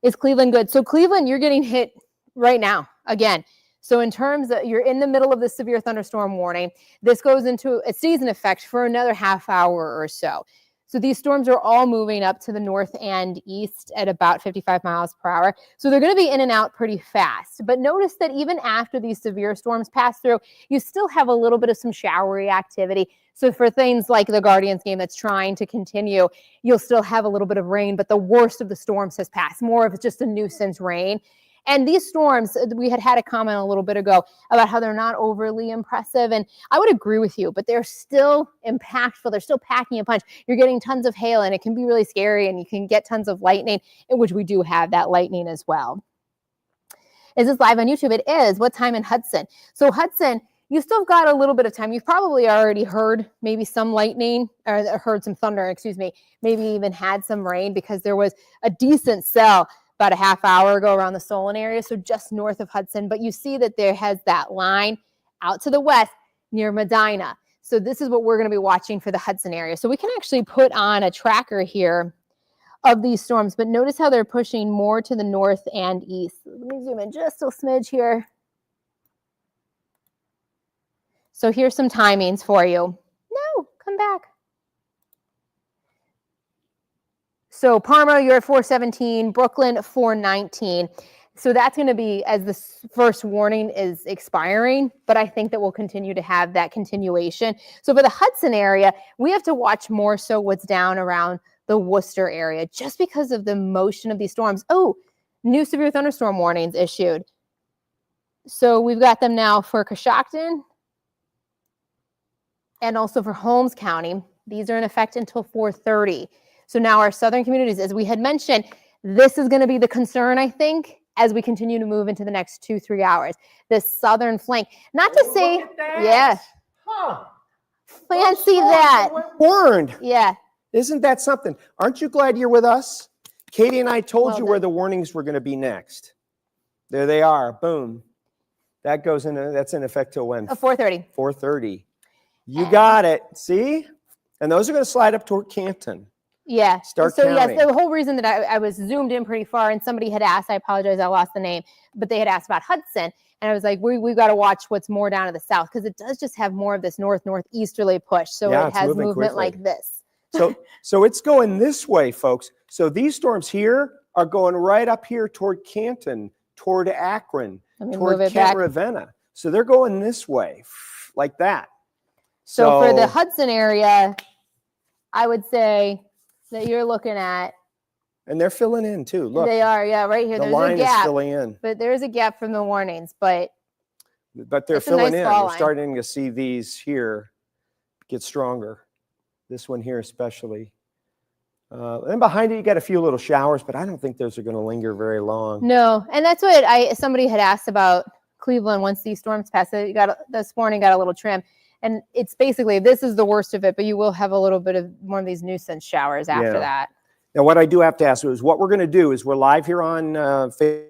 Is Cleveland good? So Cleveland, you're getting hit right now again. So in terms of, you're in the middle of the severe thunderstorm warning. This goes into a season effect for another half hour or so. So these storms are all moving up to the north and east at about 55 miles per hour. So they're going to be in and out pretty fast. But notice that even after these severe storms pass through, you still have a little bit of some showery activity. So for things like the Guardians game that's trying to continue, you'll still have a little bit of rain, but the worst of the storms has passed. More of just a nuisance rain. And these storms, we had a comment a little bit ago about how they're not overly impressive. And I would agree with you, but they're still impactful. They're still packing a punch. You're getting tons of hail, and it can be really scary, and you can get tons of lightning, in which we do have that lightning as well. Is this live on YouTube? It is. What time in Hudson? So Hudson, you still got a little bit of time. You've probably already heard maybe some lightning, or heard some thunder, excuse me, maybe even had some rain, because there was a decent cell about a half hour ago around the Solon area, so just north of Hudson. But you see that there has that line out to the west near Medina. So this is what we're going to be watching for the Hudson area. So we can actually put on a tracker here of these storms, but notice how they're pushing more to the north and east. Let me zoom in just a smidge here. So here's some timings for you. No, come back. So Parma, you're at 417, Brooklyn 419. So that's going to be as the first warning is expiring, but I think that we'll continue to have that continuation. So for the Hudson area, we have to watch more so what's down around the Worcester area just because of the motion of these storms. Oh, new severe thunderstorm warnings issued. So we've got them now for Coshocton and also for Holmes County. These are in effect until 4:30. So now our southern communities, as we had mentioned, this is going to be the concern, I think, as we continue to move into the next 2-3 hours. This southern flank. Not to say, yeah, Huh. fancy that. Warned. Yeah. Isn't that something? Aren't you glad you're with us? Katie and I told Well you where done. the warnings were going to be next. There they are. Boom. That goes in. That's in effect till when? 4:30. 4:30. You got it. See? And those are going to slide up toward Canton. Yeah. Stark so County. yes, the whole reason that I was zoomed in pretty far, and somebody had asked, I apologize, I lost the name, but they had asked about Hudson, and I was like, we've got to watch what's more down to the south because it does just have more of this northeasterly push. So Yeah, it it's has moving movement quickly. like this. So it's going this way, folks. So these storms here are going right up here toward Canton, toward Akron, Let me toward move it Kent, back. Ravenna. So they're going this way, like that. So for the Hudson area, I would say that you're looking at. And they're filling in too. Look, They are, yeah, right here. the There's line a is gap, filling in. but there's a gap from the warnings. But But they're it's a nice filling in. fall We're line. starting to see these here get stronger. This one here especially. And behind it, you got a few little showers, but I don't think those are going to linger very long. no, and that's what somebody had asked about Cleveland once these storms pass. It got this morning got a little trim, and it's basically this is the worst of it, but you will have a little bit of more of these nuisance showers after Yeah. that. Now, what I do have to ask you is what we're going to do is we're live here on Facebook.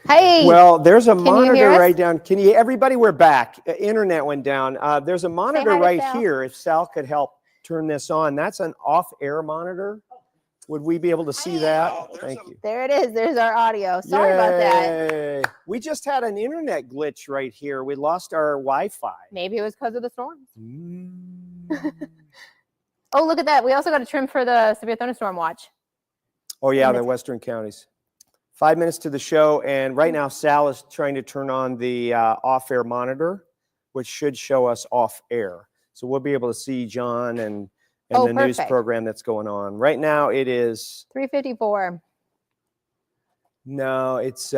Hey, Well, there's a you monitor hear us? right down. Can you, everybody, we're back. Internet went down. There's a monitor hi to right Sal. here. If Sal could help turn this on. That's an off-air monitor. Would we be able to see that? Thank you. there it is. There's our audio. Sorry about that. Yay. We just had an internet glitch right here. We lost our Wi-Fi. Maybe it was because of the storms. Mm. Oh, look at that. We also got a trim for the severe thunderstorm watch. Oh, yeah, And the it's- western counties. 5 minutes to the show, and right now Sal is trying to turn on the off-air monitor, which should show us off-air. So we'll be able to see John and Oh, the news perfect. program that's going on. Right now it is, 354. no, it's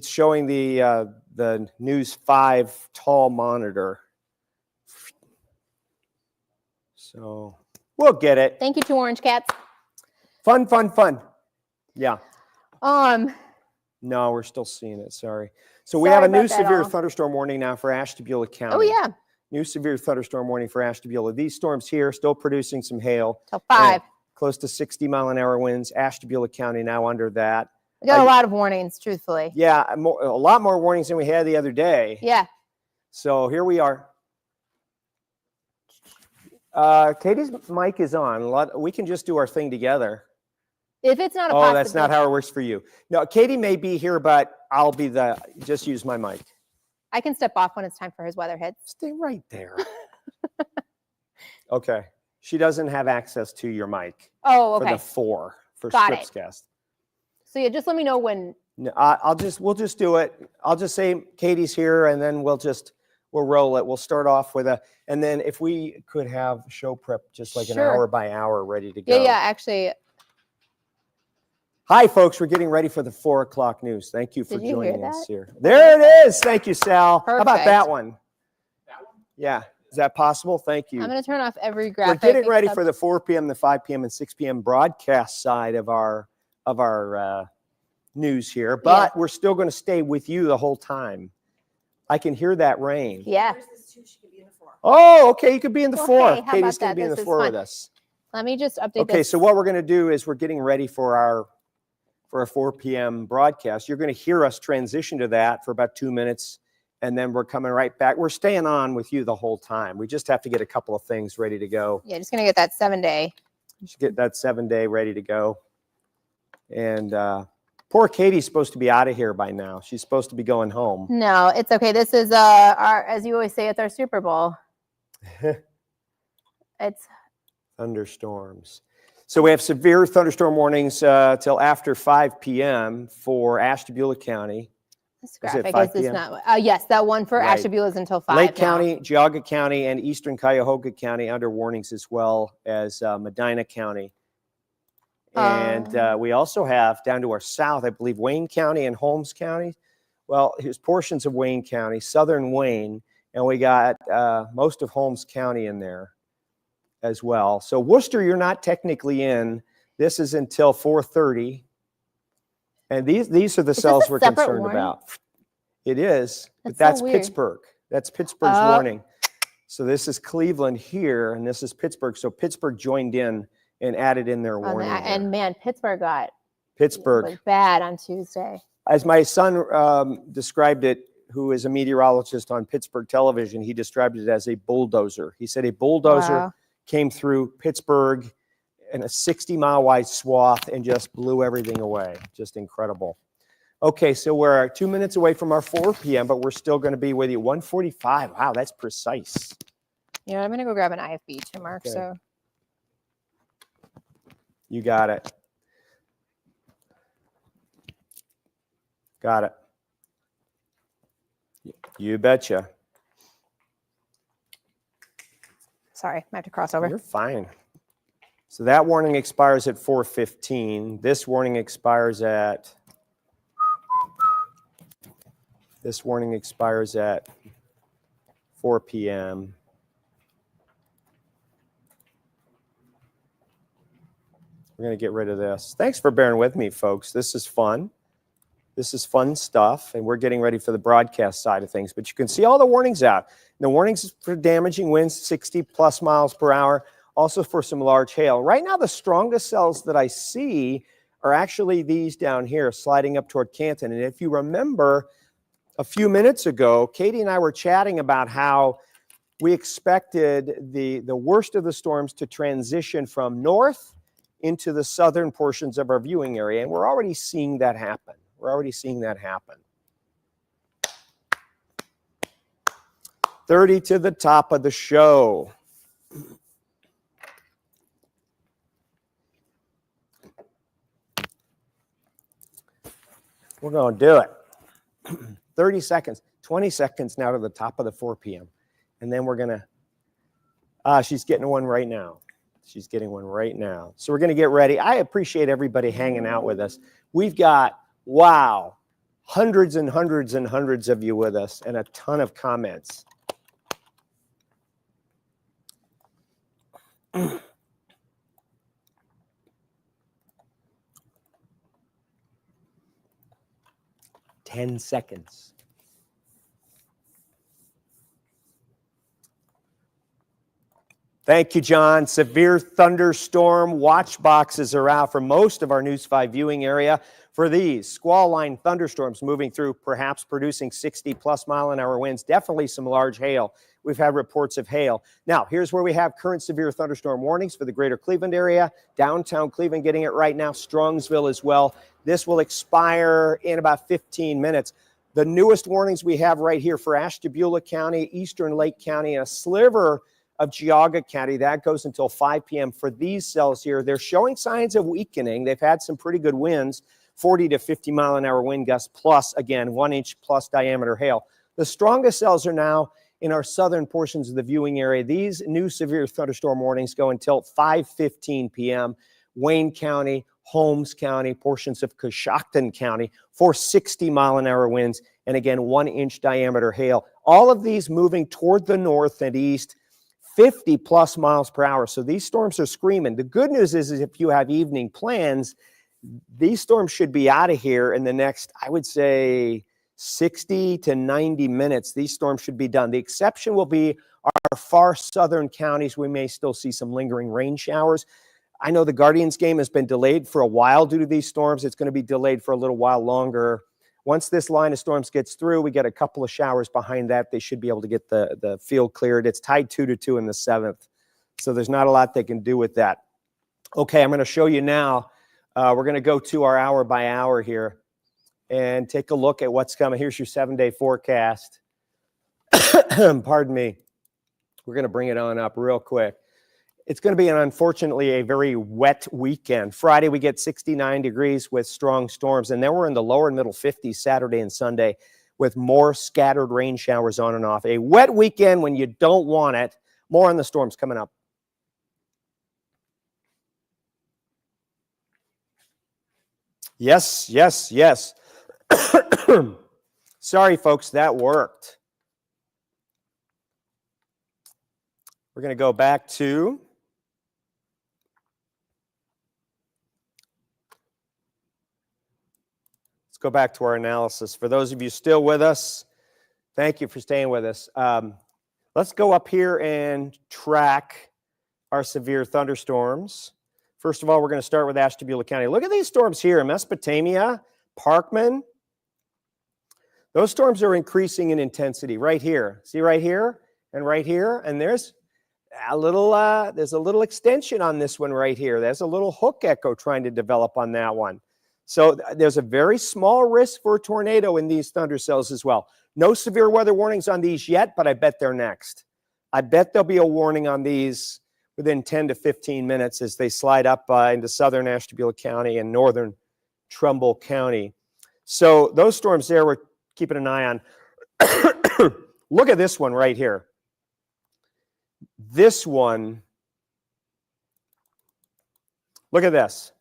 showing the News 5 tall monitor. So we'll get it. Thank you, 2 Orange Cats. Fun, fun, fun. Yeah. No, we're still seeing it. Sorry. So we have Sorry a new about that, severe all. thunderstorm warning now for Ashtabula County. Oh, yeah. New severe thunderstorm warning for Ashtabula. These storms here still producing some hail. Till 5. close to 60-mile-an-hour winds. Ashtabula County now under that. We got a lot of warnings, truthfully. Yeah, a lot more warnings than we had the other day. Yeah. So here we are. Katie's mic is on. We can just do our thing together. If it's not a Oh, that's not possibility. how it works for you. No, Katie may be here, but I'll be just use my mic. I can step off when it's time for his weather hits. Stay right there. Okay. She doesn't have access to your mic. Oh, okay. For Got it. Scriptscast. So yeah, just let me know when. No, we'll just do it. I'll just say Katie's here, and then we'll roll it. We'll start off with and then if we could have show prep just like an hour by hour ready to go. Yeah, actually. Hi, folks. We're getting ready for the 4 o'clock news. Thank you for Did you hear joining us that? here. There it is. Thank you, Sal. Perfect. How about that one? Yeah. Is that possible? Thank you. I'm going to turn off every We're graphic. getting ready for the 4 p.m., the 5 p.m., and 6 p.m. broadcast side of our news here, but we're still going to stay with you the whole time. I can hear that rain. Yeah. There's this 2, she can be in the 4. Oh, okay. You could be in the Okay, 4. how Katie's about going to that? be in the This is 4 fun. with us. Let me just update Okay, this. so what we're going to do is we're getting ready for our 4 p.m. broadcast. You're going to hear us transition to that for about 2 minutes, and then we're coming right back. We're staying on with you the whole time. We just have to get a couple of things ready to go. Yeah, just going to get that 7-day. Just get that 7-day ready to go. And poor Katie's supposed to be out of here by now. She's supposed to be going home. No, it's okay. This is our, as you always say, it's our Super Bowl. It's thunderstorms. So we have severe thunderstorm warnings till after 5 p.m. for Ashtabula County. this Is it graphic 5 is this p.m.? not? Yes, that one for Right. Ashtabula is until 5. Lake now. County, Geauga County, and eastern Cuyahoga County under warnings, as well as Medina County. And we also have down to our south, I believe, Wayne County and Holmes County. Well, here's portions of Wayne County, southern Wayne, and we got most of Holmes County in there as well. So Worcester, you're not technically in. This is until 4:30. And these are the cells we're concerned warning? about. It is, but That's so that's weird. Pittsburgh. That's Pittsburgh's warning. So this is Cleveland here, and this is Pittsburgh. So Pittsburgh joined in and added in their warning. And man, Pittsburgh was Pittsburgh. bad on Tuesday. As my son described it, who is a meteorologist on Pittsburgh television, he described it as a bulldozer. He said a bulldozer came through Pittsburgh in a 60-mile wide swath and just blew everything away. Just incredible. Okay, so we're 2 minutes away from our 4 p.m., but we're still going to be with you. 1:45. Wow, that's precise. Yeah, I'm going to go grab an IFB too, Mark. Okay. So You got it. Got it. You betcha. sorry, I have to cross over. You're fine. So that warning expires at 4:15. This warning expires at 4 p.m. We're going to get rid of this. Thanks for bearing with me, folks. This is fun. This is fun stuff, and we're getting ready for the broadcast side of things. But you can see all the warnings out. And the warnings for damaging winds, 60-plus miles per hour, also for some large hail. Right now, the strongest cells that I see are actually these down here, sliding up toward Canton. And if you remember, a few minutes ago, Katie and I were chatting about how we expected the worst of the storms to transition from north into the southern portions of our viewing area. And we're already seeing that happen. We're already seeing that happen. 30 to the top of the show. We're going to do it. 30 seconds, 20 seconds now to the top of the 4 p.m. And then we're going to, she's getting one right now. She's getting one right now. So we're going to get ready. I appreciate everybody hanging out with us. We've got, wow, hundreds and hundreds and hundreds of you with us and a ton of comments. Ten seconds. Thank you, John. Severe thunderstorm watch boxes are out for most of our News 5 viewing area. For these squall line thunderstorms moving through, perhaps producing 60+ mile-an-hour winds, definitely some large hail. We've had reports of hail. Now, here's where we have current severe thunderstorm warnings for the greater Cleveland area. Downtown Cleveland getting it right now, Strongsville as well. This will expire in about 15 minutes. The newest warnings we have right here for Ashtabula County, Eastern Lake County, and a sliver of Geauga County. That goes until 5 p.m. For these cells here, they're showing signs of weakening. They've had some pretty good winds, 40 to 50 mile-an-hour wind gusts, plus, again, 1-inch plus diameter hail. The strongest cells are now in our southern portions of the viewing area. These new severe thunderstorm warnings go until 5:15 p.m. Wayne County, Holmes County, portions of Coshocton County for 60 mile-an-hour winds, and again, 1-inch diameter hail. All of these moving toward the north and east, 50+ miles per hour. So these storms are screaming. The good news is if you have evening plans, these storms should be out of here in the next, I would say, 60 to 90 minutes. These storms should be done. The exception will be our far southern counties. We may still see some lingering rain showers. I know the Guardians game has been delayed for a while due to these storms. It's going to be delayed for a little while longer. Once this line of storms gets through, we get a couple of showers behind that. They should be able to get the field cleared. It's tied 2-2 in the 7th. So there's not a lot they can do with that. Okay, I'm going to show you now. We're going to go to our hour by hour here and take a look at what's coming. Here's your 7-day forecast. Pardon me. We're going to bring it on up real quick. It's going to be, unfortunately, a very wet weekend. Friday, we get 69 degrees with strong storms, and then we're in the lower and middle 50s Saturday and Sunday with more scattered rain showers on and off. A wet weekend when you don't want it. More on the storms coming up. Yes, yes, yes. Sorry, folks, that worked. We're going to go back to go back to our analysis. For those of you still with us, thank you for staying with us. Let's go up here and track our severe thunderstorms. First of all, we're going to start with Ashtabula County. Look at these storms here in Mesopotamia, Parkman. Those storms are increasing in intensity right here. See right here and right here? And there's a little extension on this one right here. There's a little hook echo trying to develop on that one. So there's a very small risk for a tornado in these thunder cells as well. No severe weather warnings on these yet, but I bet they're next. I bet there'll be a warning on these within 10 to 15 minutes as they slide up into southern Ashtabula County and northern Trumbull County. So those storms there we're keeping an eye on. Look at this one right here. This one, look at this.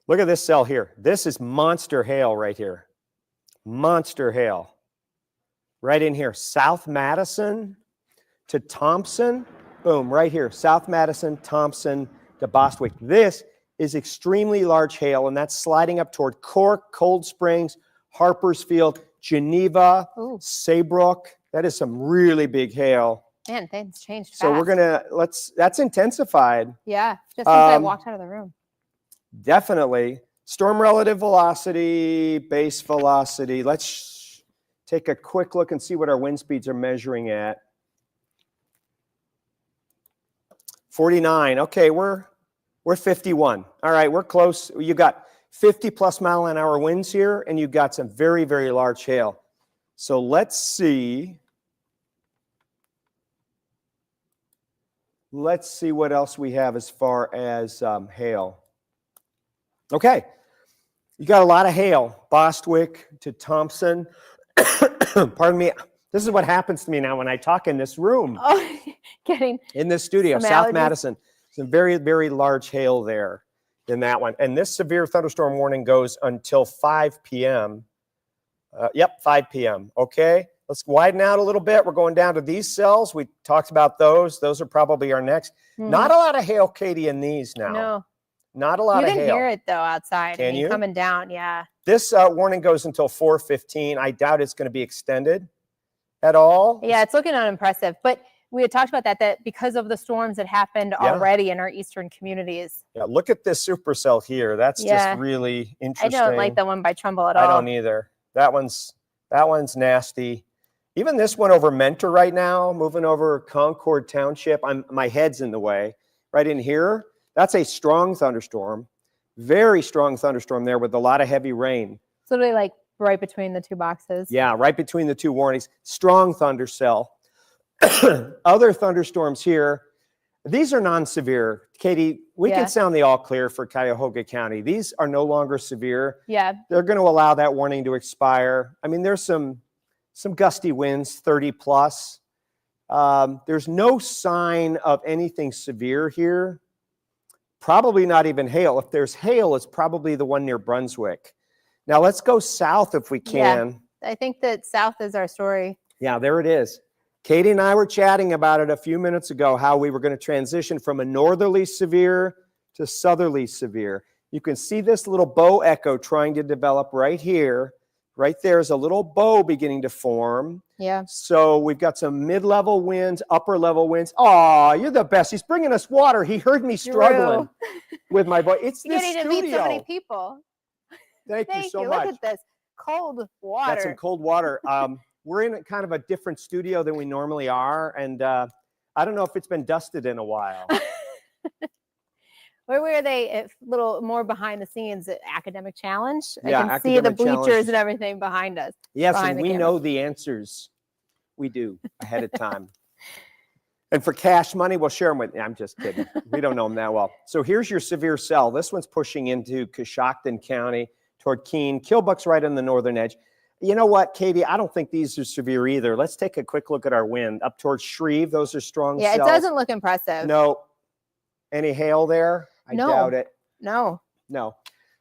Look at this cell here. This is monster hail right here. Monster hail. Right in here. South Madison to Thompson. Boom, right here. South Madison, Thompson to Bostwick. This is extremely large hail, and that's sliding up toward Cork, Cold Springs, Harpersfield, Geneva, Saybrook. That is some really big hail. Man, things changed fast. So we're going to, that's intensified. Yeah, just since I walked out of the room. Definitely. Storm relative velocity, base velocity. Let's take a quick look and see what our wind speeds are measuring at. 49. Okay, we're 51. All right, we're close. You got 50+ mile-an-hour winds here, and you've got some very, very large hail. So let's see. Let's see what else we have as far as hail. Okay, you got a lot of hail. Bostwick to Thompson. Pardon me. This is what happens to me now when I talk in this room. Oh, getting in this studio, South allergies. Madison. Some very, very large hail there in that one. And this severe thunderstorm warning goes until 5 p.m. 5 p.m. Okay, let's widen out a little bit. We're going down to these cells. We talked about those. Those are probably our next. Mm-hmm. Not a lot of hail, Katie, in these now. No. Not a lot of hail. You can hear it, though, outside. Can you? Coming down, yeah. This warning goes until 4:15. I doubt it's going to be extended. at all? Yeah, it's looking unimpressive. But we had talked about that because of the storms that happened already in our eastern communities. Yeah, look at this supercell here. That's just really I interesting. don't like the one by Trumbull at all. I don't either. That one's nasty. Even this one over Mentor right now, moving over Concord Township. My head's in the way. Right in here, that's a strong thunderstorm. Very strong thunderstorm there with a lot of heavy rain. It's literally like right between the two boxes. Yeah, right between the two warnings. Strong thundercell. Other thunderstorms here. These are non-severe. Katie, we can sound the all clear for Cuyahoga County. These are no longer severe. Yeah. They're going to allow that warning to expire. I mean, there's some gusty winds, 30 plus. There's no sign of anything severe here. Probably not even hail. If there's hail, it's probably the one near Brunswick. Now let's go south if we can. Yeah, I think that south is our story. Yeah, there it is. Katie and I were chatting about it a few minutes ago, how we were going to transition from a northerly severe to southerly severe. You can see this little bow echo trying to develop right here. Right there is a little bow beginning to form. Yeah. So we've got some mid-level winds, upper-level winds. Oh, you're the best. He's bringing us water. He heard me struggling with my voice. It's this studio. You need to meet so many people. Thank you so much. Look at this cold water. Got some cold water. We're in kind of a different studio than we normally are, and I don't know if it's been dusted in a while. Where were they? A little more behind the scenes academic challenge. Yeah, I can see the bleachers and everything behind us. Yes, and we know the answers. We do ahead of time. And for cash money, we'll share them with you. I'm just kidding. We don't know them that well. So here's your severe cell. This one's pushing into Coshocton County toward Keene. Killbuck's right on the northern edge. You know what, Katie? I don't think these are severe either. Let's take a quick look at our wind up towards Shreve. Those are strong cells. It doesn't look impressive. No. Any hail there? I doubt it. No.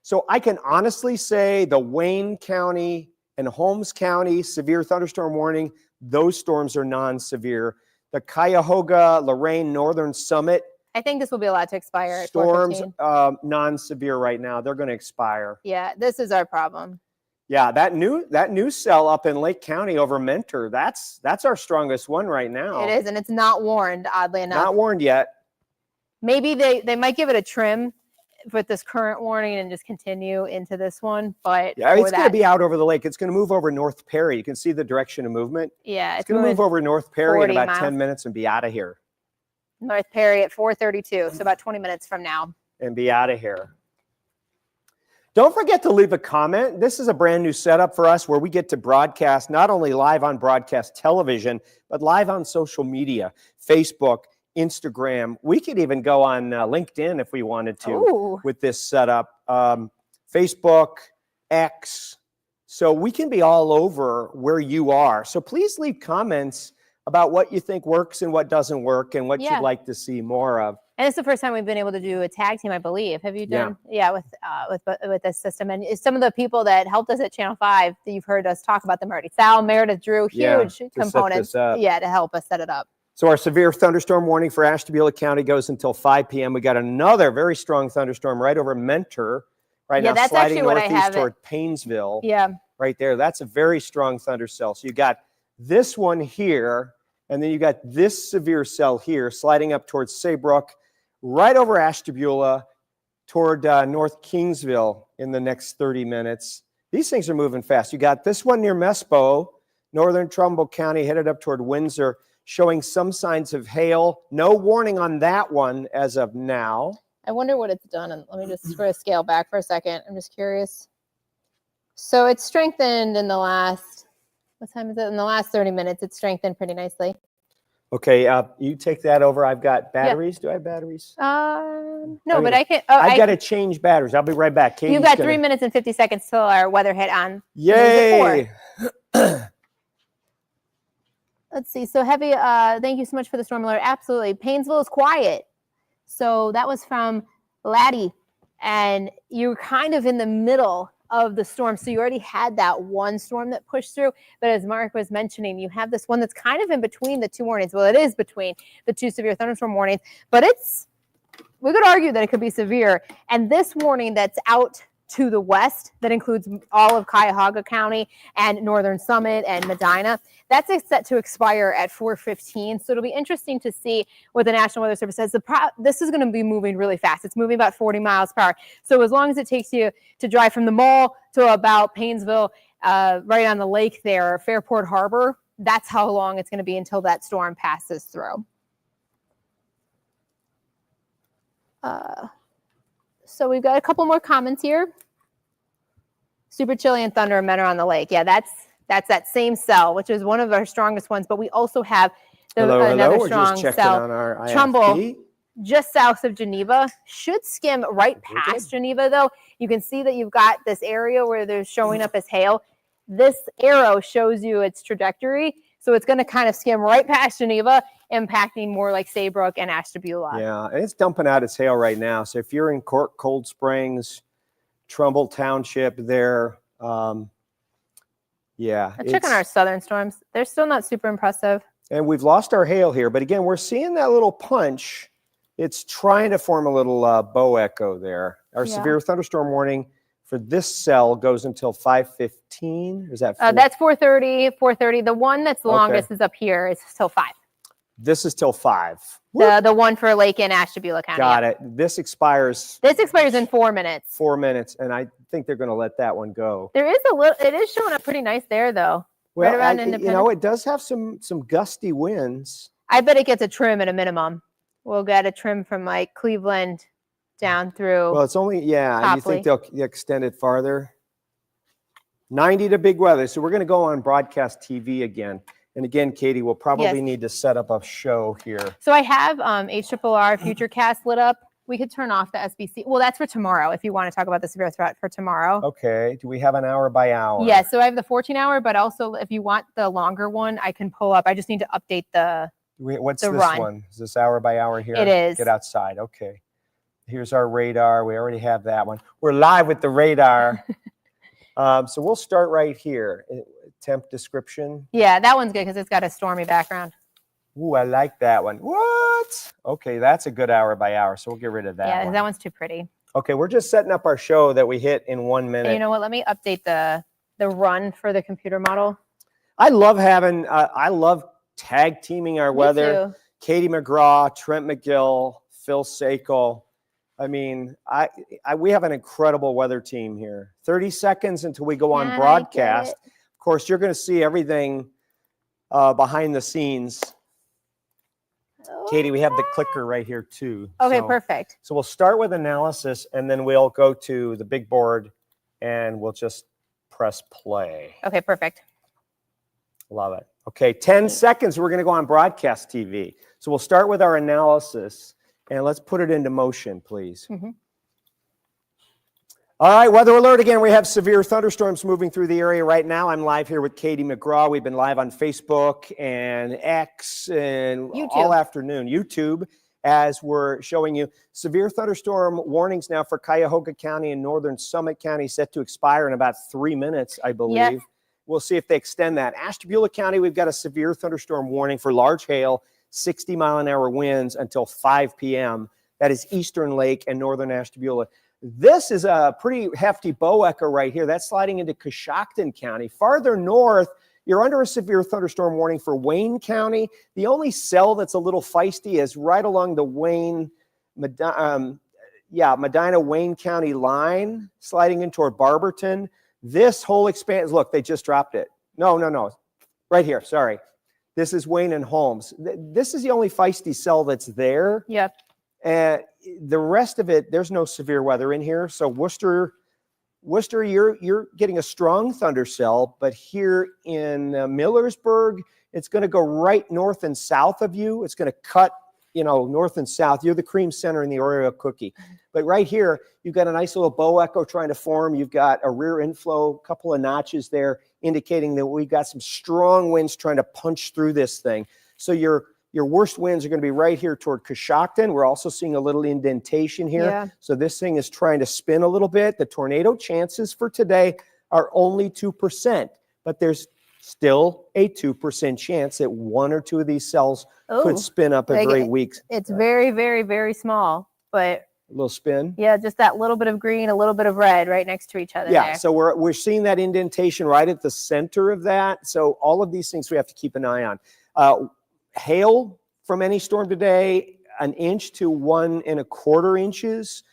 So I can honestly say the Wayne County and Holmes County severe thunderstorm warning, those storms are non-severe. The Cuyahoga, Lorain, Northern Summit. I think this will be allowed to expire. Storms, non-severe right now. They're going to expire. Yeah, this is our problem. Yeah, that new cell up in Lake County over Mentor, that's our strongest one right now. It is, and it's not warned, oddly enough. Not warned yet. Maybe they might give it a trim with this current warning and just continue into this one. But yeah, it's going to be out over the lake. It's going to move over North Perry. You can see the direction of movement. Yeah, it's going to move over North Perry in about miles. 10 minutes and be out of here. North Perry at 4:32, so about 20 minutes from now. And be out of here. Don't forget to leave a comment. This is a brand new setup for us where we get to broadcast not only live on broadcast television, but live on social media, Facebook, Instagram. We could even go on LinkedIn if we wanted to with this setup. Facebook, X. So we can be all over where you are. So please leave comments about what you think works and what doesn't work and what you'd like to see more of. And it's the first time we've been able to do a tag team, I believe. Have you done? Yeah, with this system. And some of the people that helped us at Channel 5 that you've heard us talk about them already. Sal, Meredith, Drew, huge components. To help us set it up. So our severe thunderstorm warning for Ashtabula County goes until 5 p.m. We got another very strong thunderstorm right over Mentor right now, that's sliding actually northeast toward Paynesville. Yeah. Right there. That's a very strong thundercell. So you got this one here, and then you got this severe cell here sliding up towards Saybrook, right over Ashtabula toward North Kingsville in the next 30 minutes. These things are moving fast. You got this one near Mespo, northern Trumbull County, headed up toward Windsor, showing some signs of hail. No warning on that one as of now. I wonder what it's done. And let me just sort of scale back for a second. I'm just curious. So it's strengthened in the last, what time is it? In the last 30 minutes, it's strengthened pretty nicely. Okay, you take that over. I've got batteries. Do I have batteries? No, but I can. I've got to change batteries. I'll be right back. Katie's you've got 3 minutes and 50 seconds till our weather hit on. Yay! Let's see. So heavy. Thank you so much for the storm alert. Absolutely. Paynesville is quiet. So that was from Laddie, and you're kind of in the middle of the storm. So you already had that one storm that pushed through. But as Mark was mentioning, you have this one that's kind of in between the two warnings. Well, it is between the two severe thunderstorm warnings, but we could argue that it could be severe. And this warning that's out to the west that includes all of Cuyahoga County and Northern Summit and Medina. That's set to expire at 4:15. So it'll be interesting to see what the National Weather Service says. This is going to be moving really fast. It's moving about 40 miles per hour. So as long as it takes you to drive from the mall to about Paynesville, right on the lake there, Fairport Harbor, that's how long it's going to be until that storm passes through. So we've got a couple more comments here. Super chilly and thunder and men are on the lake. Yeah, that's that same cell, which is one of our strongest ones. But we also have another We're strong just checking cell. on our IFP. Trumbull, just south of Geneva, should skim right past Geneva, though. You can see that you've got this area where they're showing up as hail. This arrow shows you its trajectory. So it's going to kind of skim right past Geneva, impacting more like Saybrook and Ashtabula. Yeah, and it's dumping out its hail right now. So if you're in Cold Springs, Trumbull Township there, yeah. Check on our southern storms. They're still not super impressive. And we've lost our hail here. But again, we're seeing that little punch. It's trying to form a little bow echo there. Our severe thunderstorm warning for this cell goes until 5:15. Is that? That's 4:30. 4:30. The one that's longest is up here. It's till 5. This is till 5. The one for Lake and Ashtabula County. Got it. This expires. This expires in 4 minutes. 4 minutes, and I think they're going to let that one go. There is a little. It is showing up pretty nice there, though. Well, right around Independence. you know, it does have some gusty winds. I bet it gets a trim at a minimum. We'll get a trim from like Cleveland down through. Well, it's only Copley. You think they'll extend it farther? 90 to big weather. So we're going to go on broadcast TV again. And again, Katie, we'll probably need to set up a show here. So I have HRRR Futurecast lit up. We could turn off the SBC. Well, that's for tomorrow if you want to talk about the severe threat for tomorrow. Okay. Do we have an hour by hour? Yeah. So I have the 14-hour, but also if you want the longer one, I can pull up. I just need to update What's the this run. one? Is this hour by hour here? It is. Get outside. Okay. Here's our radar. We already have that one. We're live with the radar. So we'll start right here. Temp description. Yeah, that one's good because it's got a stormy background. Ooh, I like that one. What? Okay, that's a good hour by hour. So we'll get rid of that Yeah, one. that one's too pretty. Okay, we're just setting up our show that we hit in 1 minute. And you know what? Let me update the run for the computer model. I love having, I love tag teaming our weather. Me too. Katie McGraw, Trent McGill, Phil Sakel. I mean, we have an incredible weather team here. 30 seconds until we go on broadcast. Of course, you're going to see everything behind the scenes. Katie, we have the clicker right here too. Okay, perfect. So we'll start with analysis, and then we'll go to the big board, and we'll just press play. Okay, perfect. Love it. Okay, 10 seconds, we're going to go on broadcast TV. So we'll start with our analysis, and let's put it into motion, please. All right, weather alert again. We have severe thunderstorms moving through the area right now. I'm live here with Katie McGraw. We've been live on Facebook and X and all afternoon. YouTube, as we're showing you. Severe thunderstorm warnings now for Cuyahoga County and Northern Summit County set to expire in about 3 minutes, I believe. Yes. We'll see if they extend that. Ashtabula County, we've got a severe thunderstorm warning for large hail, 60-mile-an-hour winds until 5 p.m. That is Eastern Lake and Northern Ashtabula. This is a pretty hefty bow echo right here. That's sliding into Coshocton County. Farther north, you're under a severe thunderstorm warning for Wayne County. The only cell that's a little feisty is right along the Medina-Wayne County line, sliding in toward Barberton. This whole expanse, look, they just dropped it. No. Right here, sorry. This is Wayne and Holmes. This is the only feisty cell that's there. Yep. And the rest of it, there's no severe weather in here. So Worcester, you're getting a strong thunder cell, but here in Millersburg, it's going to go right north and south of you. It's going to cut, north and south. You're the cream center in the Oreo cookie. But right here, you've got a nice little bow echo trying to form. You've got a rear inflow, a couple of notches there, indicating that we've got some strong winds trying to punch through this thing. So your worst winds are going to be right here toward Coshocton. We're also seeing a little indentation here. Yeah. So this thing is trying to spin a little bit. The tornado chances for today are only 2%, but there's still a 2% chance that one or two of these cells could spin up every week. It's very, very, very small, but A little spin. Yeah, just that little bit of green, a little bit of red right next to each other. Yeah, there. so we're seeing that indentation right at the center of that. So all of these things we have to keep an eye on. Hail from any storm today, 1 inch to 1 1/4 inches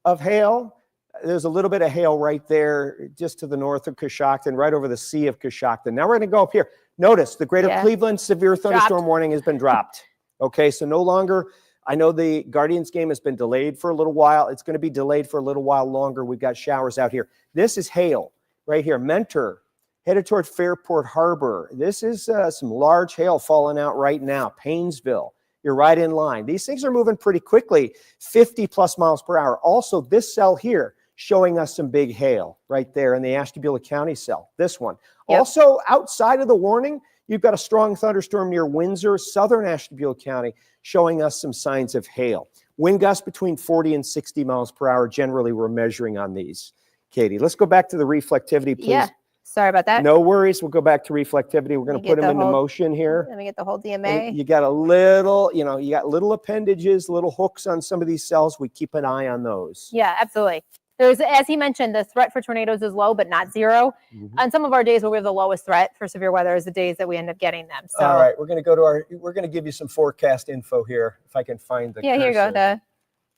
of hail. There's a little bit of hail right there just to the north of Coshocton, right over the sea of Coshocton. Now we're going to go up here. Notice the greater Cleveland severe thunderstorm warning has been dropped. Okay, so no longer, I know the Guardians game has been delayed for a little while. It's going to be delayed for a little while longer. We've got showers out here. This is hail right here. Mentor, headed toward Fairport Harbor. This is some large hail falling out right now. Paynesville, you're right in line. These things are moving pretty quickly, 50 plus miles per hour. Also, this cell here showing us some big hail right there in the Ashtabula County cell, this one. Yep. Also, outside of the warning, you've got a strong thunderstorm near Windsor, southern Ashtabula County, showing us some signs of hail. Wind gusts between 40 and 60 miles per hour. Generally, we're measuring on these. Katie, let's go back to the reflectivity, please. Yeah, sorry about that. No worries. We'll go back to reflectivity. We're going to put them into motion here. Let me get the whole DMA. And you got a little, you know, you got little appendages, little hooks on some of these cells. We keep an eye on those. Yeah, absolutely. There's, as he mentioned, the threat for tornadoes is low, but not zero. On some of our days where we have the lowest threat for severe weather is the days that we end up getting them. So, all right, we're going to go to we're going to give you some forecast info here, if I can find the cursor. Here you go.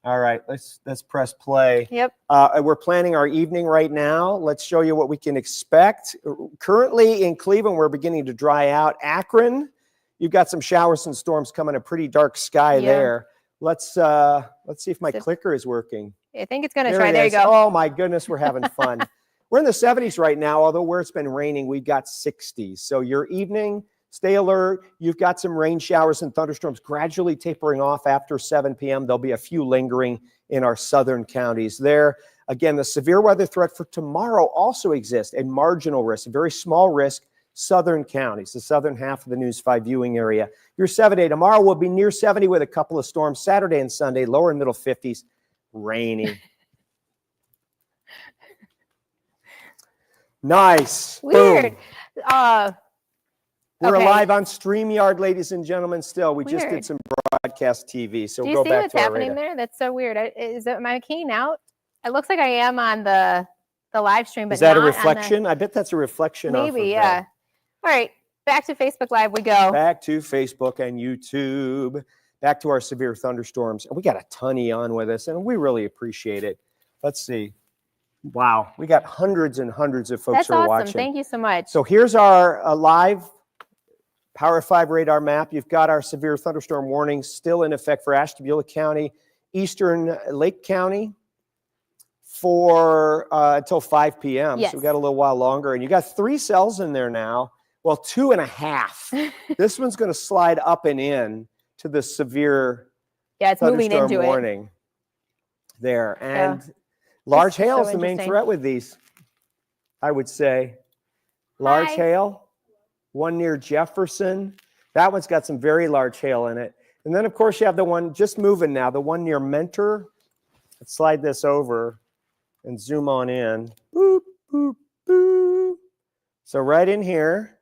All right, let's press play. Yep. We're planning our evening right now. Let's show you what we can expect. Currently in Cleveland, we're beginning to dry out. Akron, you've got some showers and storms coming, a pretty dark sky there. Let's see if my clicker is working. I think it's going to try. There you go. Oh, my goodness, we're having fun. We're in the 70s right now, although where it's been raining, we've got 60s. So your evening, stay alert. You've got some rain showers and thunderstorms gradually tapering off after 7 p.m. There'll be a few lingering in our southern counties there. Again, the severe weather threat for tomorrow also exists, a marginal risk, a very small risk, southern counties, the southern half of the News 5 viewing area. Your 7-day tomorrow will be near 70 with a couple of storms. Saturday and Sunday, lower and middle 50s. Rainy. Nice. Weird. Boom. We're live on StreamYard, ladies and gentlemen. Still, we just did some broadcast TV. So we'll go back to our radar. Do you see what's happening there? That's so weird. Am I keying out? It looks like I am on the live stream, but is that a reflection? I bet that's a reflection. Maybe, yeah. All right, back to Facebook Live we go. Back to Facebook and YouTube. Back to our severe thunderstorms. And we got a ton on with us, and we really appreciate it. Let's see. Wow, we got hundreds and hundreds of folks who are watching. Thank you so much. So here's our live Power 5 radar map. You've got our severe thunderstorm warnings still in effect for Ashtabula County, Eastern Lake County for until 5 p.m. Yes. So we got a little while longer. And you got 3 cells in there now. Well, 2.5. This one's going to slide up and in to the severe it's moving into warning there. And large hail is the main threat with these, I would say. Large hail, one near Jefferson. That one's got some very large hail in it. And then, of course, you have the one just moving now, the one near Mentor. Let's slide this over and zoom on in. Boop, boop, boop. So right in here.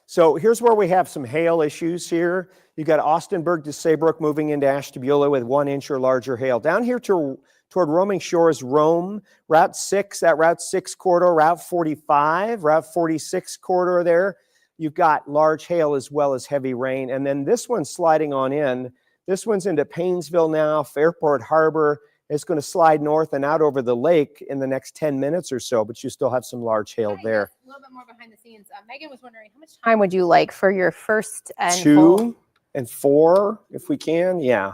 So here's where we have some hail issues here. You've got Austinburg to Saybrook moving into Ashtabula with 1 inch or larger hail. Down here toward Roaming Shores, Rome, Route 6, that Route 6 corridor, Route 45, Route 46 corridor there. You've got large hail as well as heavy rain. And then this one's sliding on in. This one's into Paynesville now, Fairport Harbor. It's going to slide north and out over the lake in the next 10 minutes or so, but you still have some large hail there. A little bit more behind the scenes. Megan was wondering, how much time would you like for your first and 2 and 4, if we can? Yeah.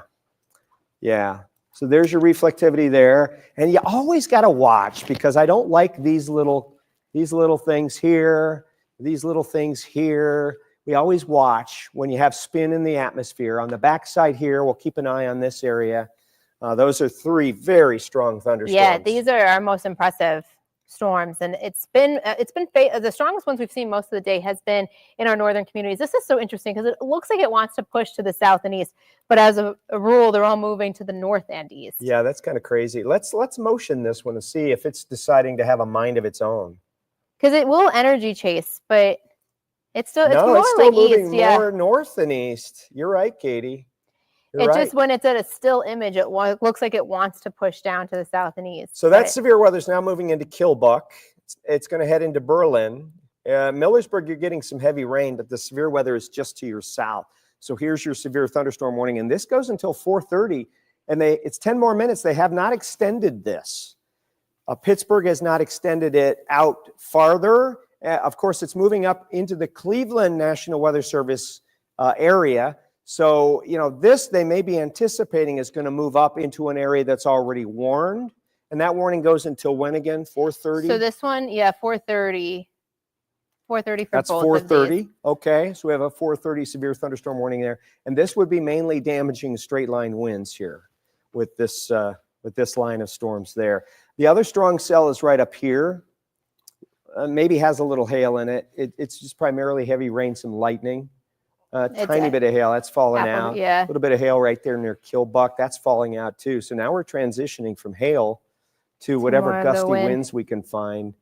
So there's your reflectivity there. And you always got to watch, because I don't like these little things here, these little things here. We always watch when you have spin in the atmosphere. On the backside here, we'll keep an eye on this area. Those are 3 very strong thunderstorms. Yeah, these are our most impressive storms, and it's been the strongest ones we've seen most of the day has been in our northern communities. This is so interesting because it looks like it wants to push to the south and east, but as a rule, they're all moving to the north and east. Yeah, that's kind of crazy. Let's motion this one to see if it's deciding to have a mind of its own. Because it will energy chase, but it's still moving east, more north than east. You're right, Katie. You're right. just, when it's at a still image, it looks like it wants to push down to the south and east. So that severe weather is now moving into Kilbuck. It's going to head into Berlin. Millersburg, you're getting some heavy rain, but the severe weather is just to your south. So here's your severe thunderstorm warning, and this goes until 4:30, and it's 10 more minutes. They have not extended this. Pittsburgh has not extended it out farther. Of course, it's moving up into the Cleveland National Weather Service area. So, this they may be anticipating is going to move up into an area that's already warned. And that warning goes until when again? 4:30? So this one, 4:30. 4:30 for That's both 4:30. of these. Okay, so we have a 4:30 severe thunderstorm warning there. And this would be mainly damaging straight line winds here with this line of storms there. The other strong cell is right up here. Maybe has a little hail in it. It's just primarily heavy rain, some lightning. Tiny bit of hail, that's falling out. Yeah. A little bit of hail right there near Kilbuck, that's falling out too. So now we're transitioning from hail to whatever more of the gusty wind. winds we can find.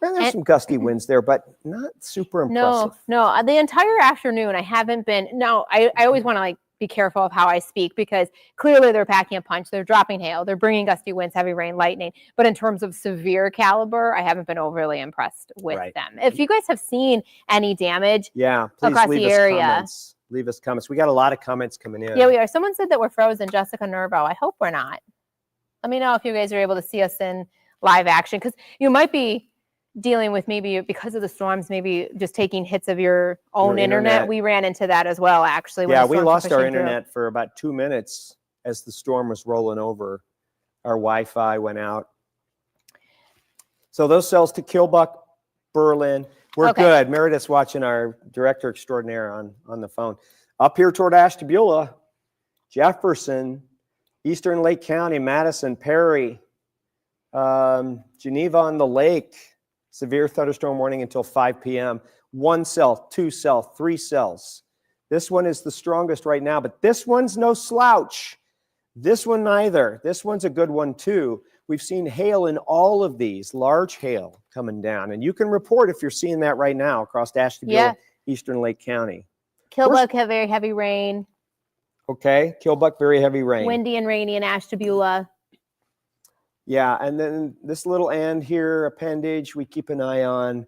Well, there's some gusty winds there, but not super impressive. No. The entire afternoon, I haven't been. No, I always want to be careful of how I speak, because clearly they're packing a punch. They're dropping hail. They're bringing gusty winds, heavy rain, lightning. But in terms of severe caliber, I haven't been overly impressed with them. If you guys have seen any damage, please across leave the us area. comments. Leave us comments. We got a lot of comments coming in. Yeah, we are. Someone said that we're frozen. Jessica Nervo. I hope we're not. Let me know if you guys are able to see us in live action, because you might be dealing with, maybe because of the storms, maybe just taking hits of your own internet. We ran into that as well, actually. Yeah, we lost our internet for about 2 minutes as the storm was rolling over. Our Wi-Fi went out. So those cells to Kilbuck, Berlin. We're good. Meredith's watching, our director extraordinaire, on the phone. Up here toward Ashtabula, Jefferson, Eastern Lake County, Madison, Perry, Geneva on the Lake. Severe thunderstorm warning until 5 p.m. 1 cell, 2 cell, 3 cells. This one is the strongest right now, but this one's no slouch. This one neither. This one's a good one too. We've seen hail in all of these, large hail coming down. And you can report if you're seeing that right now across Ashtabula, Eastern Lake County. Kilbuck had very heavy rain. Okay, Kilbuck, very heavy rain. Windy and rainy in Ashtabula. Yeah, and then this little and here appendage we keep an eye on.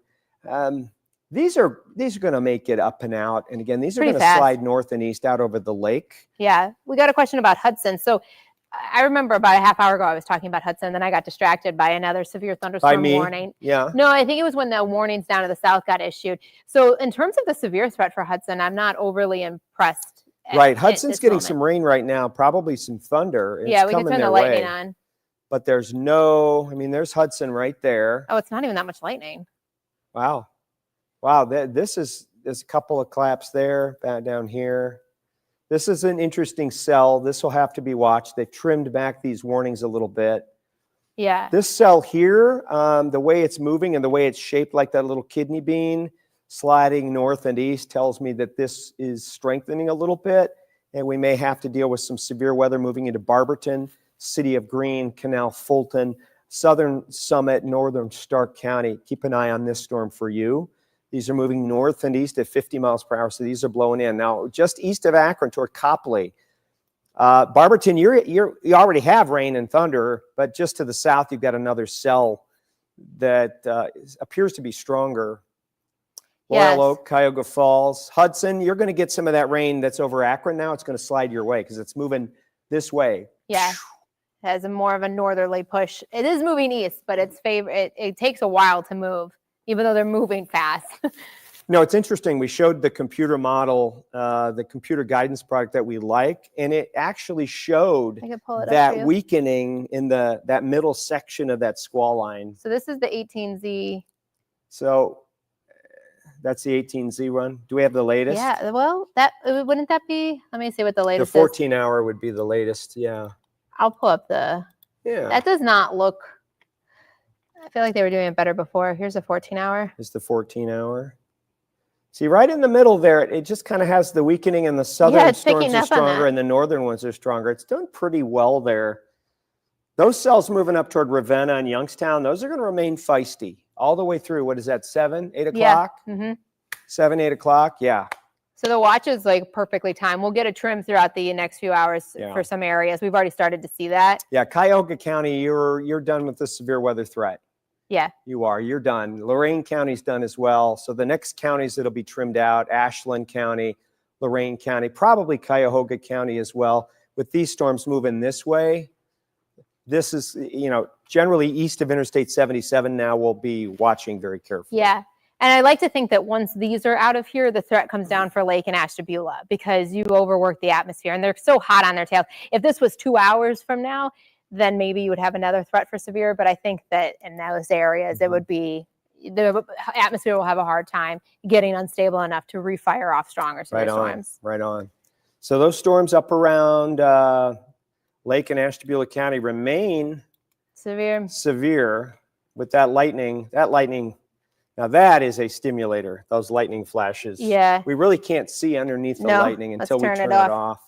These are going to make it up and out, and again, these are going to slide north and east out over the lake. Yeah, we got a question about Hudson. So I remember about a half hour ago I was talking about Hudson, then I got distracted by another severe thunderstorm warning. Yeah. No, I think it was when the warnings down to the south got issued. So in terms of the severe threat for Hudson, I'm not overly impressed. Right, Hudson's getting some rain right now, probably some thunder. Yeah, we can turn the lightning on. But there's there's Hudson right there. Oh, it's not even that much lightning. Wow. There's a couple of claps there, down here. This is an interesting cell. This will have to be watched. They've trimmed back these warnings a little bit. Yeah. This cell here, the way it's moving and the way it's shaped like that little kidney bean, sliding north and east, tells me that this is strengthening a little bit, and we may have to deal with some severe weather moving into Barberton, City of Greene, Canal Fulton, Southern Summit, Northern Stark County. Keep an eye on this storm for you. These are moving north and east at 50 miles per hour, so these are blowing in. Now, just east of Akron toward Copley, Barberton, you already have rain and thunder, but just to the south, you've got another cell that appears to be stronger. Royal Oak, Cuyahoga Falls, Hudson, you're going to get some of that rain that's over Akron now. It's going to slide your way because it's moving this way. Yeah. Has more of a northerly push. It is moving east, but it takes a while to move, even though they're moving fast. No, it's interesting. We showed the computer model, the computer guidance product that we like, and it actually showed that weakening in that middle section of that squall line. So this is the 18Z. So that's the 18Z run. Do we have the latest? Yeah, well, wouldn't that be? Let me see what the latest is. The 14-hour would be the latest, yeah. I'll pull up that does not look, I feel like they were doing it better before. Here's a 14-hour. It's the 14-hour. See, right in the middle there, it just kind of has the weakening, and the southern storms are stronger and the northern ones are stronger. It's doing pretty well there. Those cells moving up toward Ravenna and Youngstown, those are going to remain feisty all the way through. What is that, 7, 8 o'clock? Yeah. 7, 8 o'clock, yeah. So the watch is like perfectly timed. We'll get a trim throughout the next few hours for some areas. We've already started to see that. Yeah, Cuyahoga County, you're done with the severe weather threat. Yeah. You are. You're done. Lorain County's done as well. So the next counties that'll be trimmed out, Ashland County, Lorain County, probably Cuyahoga County as well. With these storms moving this way, this is, generally east of Interstate 77 now, we'll be watching very carefully. Yeah. And I like to think that once these are out of here, the threat comes down for Lake and Ashtabula because you overwork the atmosphere and they're so hot on their tails. If this was 2 hours from now, then maybe you would have another threat for severe. But I think that in those areas, it would be, the atmosphere will have a hard time getting unstable enough to refire off stronger severe storms. Right on. So those storms up around Lake and Ashtabula County remain severe with that lightning. Now that is a stimulator, those lightning flashes. Yeah. We really can't see underneath the lightning until we turn it off.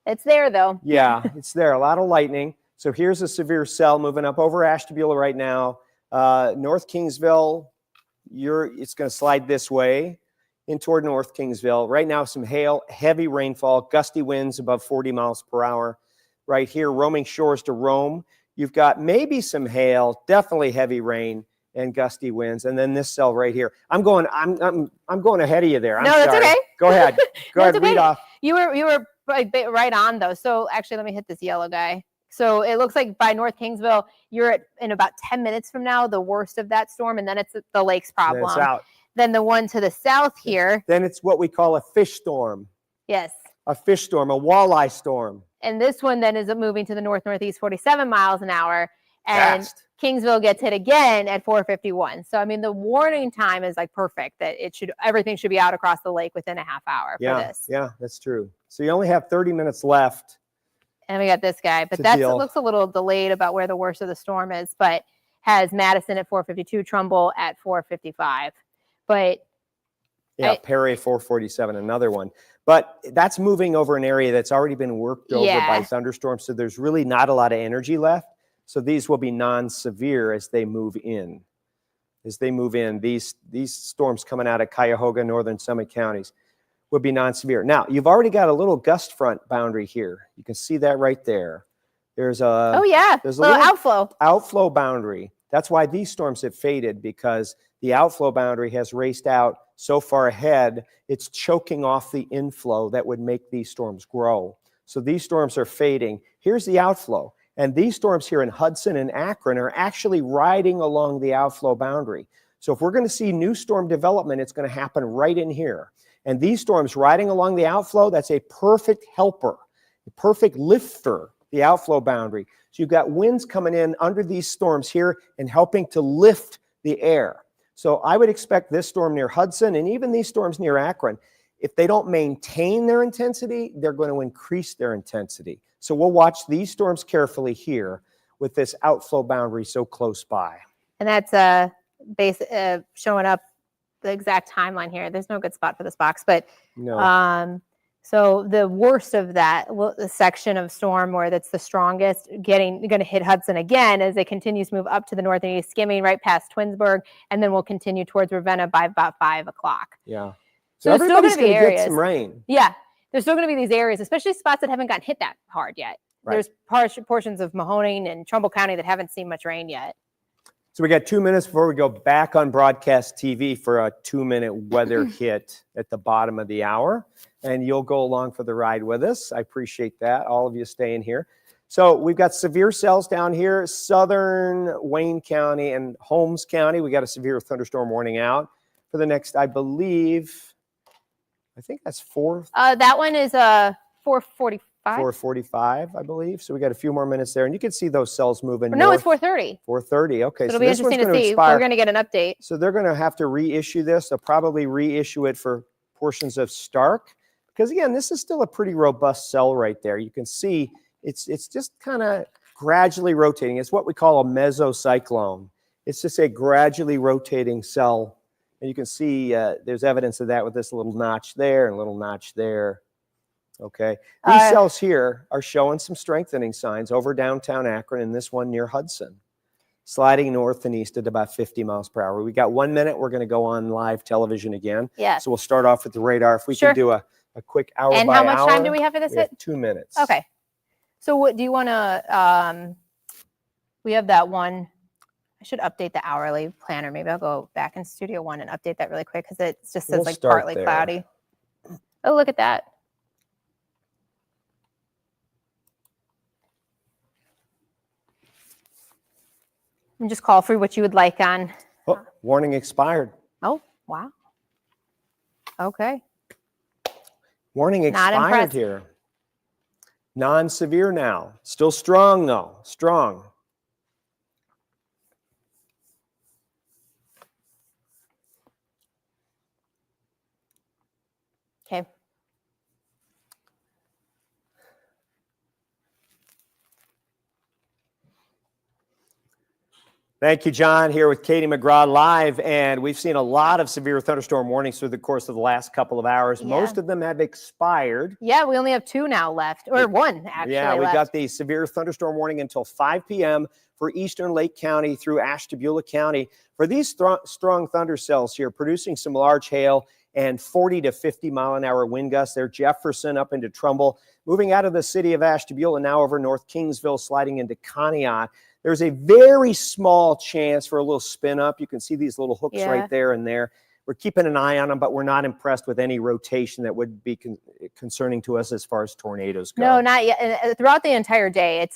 It's there though. Yeah, it's there. A lot of lightning. So here's a severe cell moving up over Ashtabula right now. North Kingsville, it's going to slide this way in toward North Kingsville. Right now, some hail, heavy rainfall, gusty winds above 40 miles per hour. Right here, roaming shores to Rome. You've got maybe some hail, definitely heavy rain and gusty winds. And then this cell right here. I'm going ahead of you there. That's okay. Go ahead. Go ahead, okay. read off. You were right on though. So actually, let me hit this yellow guy. So it looks like by North Kingsville, you're in about 10 minutes from now, the worst of that storm, and then it's the lake's problem. Then it's out. Then the one to the south here. Then it's what we call a fish storm. Yes. A fish storm, a walleye storm. And this one then is moving to the northeast 47 miles an hour. And Fast. Kingsville gets hit again at 4:51. So I mean, the warning time is like perfect. That everything should be out across the lake within a half hour for this. Yeah, that's true. So you only have 30 minutes left. And we got this guy, but it looks a little delayed about where the worst of the storm is, but has Madison at 4:52, Trumbull at 4:55. But yeah, Perry 4:47, another one. But that's moving over an area that's already been worked over by thunderstorms. So there's really not a lot of energy left. So these will be non-severe as they move in. These storms coming out of Cuyahoga, northern Summit counties would be non-severe. Now, you've already got a little gust front boundary here. You can see that right there. There's a little outflow boundary. That's why these storms have faded, because the outflow boundary has raced out so far ahead, it's choking off the inflow that would make these storms grow. So these storms are fading. Here's the outflow. And these storms here in Hudson and Akron are actually riding along the outflow boundary. So if we're going to see new storm development, it's going to happen right in here. And these storms riding along the outflow, that's a perfect helper, a perfect lifter, the outflow boundary. So you've got winds coming in under these storms here and helping to lift the air. So I would expect this storm near Hudson and even these storms near Akron, if they don't maintain their intensity, they're going to increase their intensity. So we'll watch these storms carefully here with this outflow boundary so close by. And that's showing up the exact timeline here. There's no good spot for this box, but no. So the worst of that the section of storm where that's the strongest going to hit Hudson again as it continues to move up to the north and east, skimming right past Twinsburg, and then we'll continue towards Ravenna by about 5 o'clock. Yeah. So everybody's going to get some rain. Yeah. There's still going to be these areas, especially spots that haven't gotten hit that hard yet. Right. There's portions of Mahoning and Trumbull County that haven't seen much rain yet. So we got 2 minutes before we go back on broadcast TV for a 2-minute weather hit at the bottom of the hour. And you'll go along for the ride with us. I appreciate that, all of you staying here. So we've got severe cells down here, southern Wayne County and Holmes County. We got a severe thunderstorm warning out for the next, I think that's 4. That one is 4:45. 4:45, I believe. So we got a few more minutes there, and you can see those cells moving. No, it's 4:30. 4:30. Okay, so it'll be interesting to see. We're going to get an update. So they're going to have to reissue this. They'll probably reissue it for portions of Stark, because again, this is still a pretty robust cell right there. You can see it's just kind of gradually rotating. It's what we call a mesocyclone. It's just a gradually rotating cell, and you can see there's evidence of that with this little notch there and little notch there. Okay, these cells here are showing some strengthening signs over downtown Akron and this one near Hudson. sliding north and east at about 50 miles per hour. We got 1 minute. We're going to go on live television again. Yeah. So we'll start off with the radar. If we Sure. can do a quick hour And by how much hour, time do we have for this? we have 2 minutes. Okay. So what do you want to, we have that one. I should update the hourly planner. Maybe I'll go back in Studio One and update that really quick because it just says We'll like start partly there. cloudy. Oh, look at that. And just call for what you would like on. Oh, warning expired. Oh, wow. Okay. Warning Not expired impressed. here. Non-severe now. Still strong though. Strong. Okay. Thank you, John, here with Katie McGraw live. And we've seen a lot of severe thunderstorm warnings through the course of the last couple of hours. Yeah. Most of them have expired. Yeah, we only have 2 now left, or 1 actually. Yeah, we left. got the severe thunderstorm warning until 5 p.m. for eastern Lake County through Ashtabula County. For these strong thunder cells here, producing some large hail and 40 to 50 mile an hour wind gusts. They're Jefferson up into Trumbull, moving out of the city of Ashtabula, now over North Kingsville, sliding into Conneaut. There's a very small chance for a little spin up. You can see these little hooks right there and there. We're keeping an eye on them, but we're not impressed with any rotation that would be concerning to us as far as tornadoes go. No, not yet. And throughout the entire day,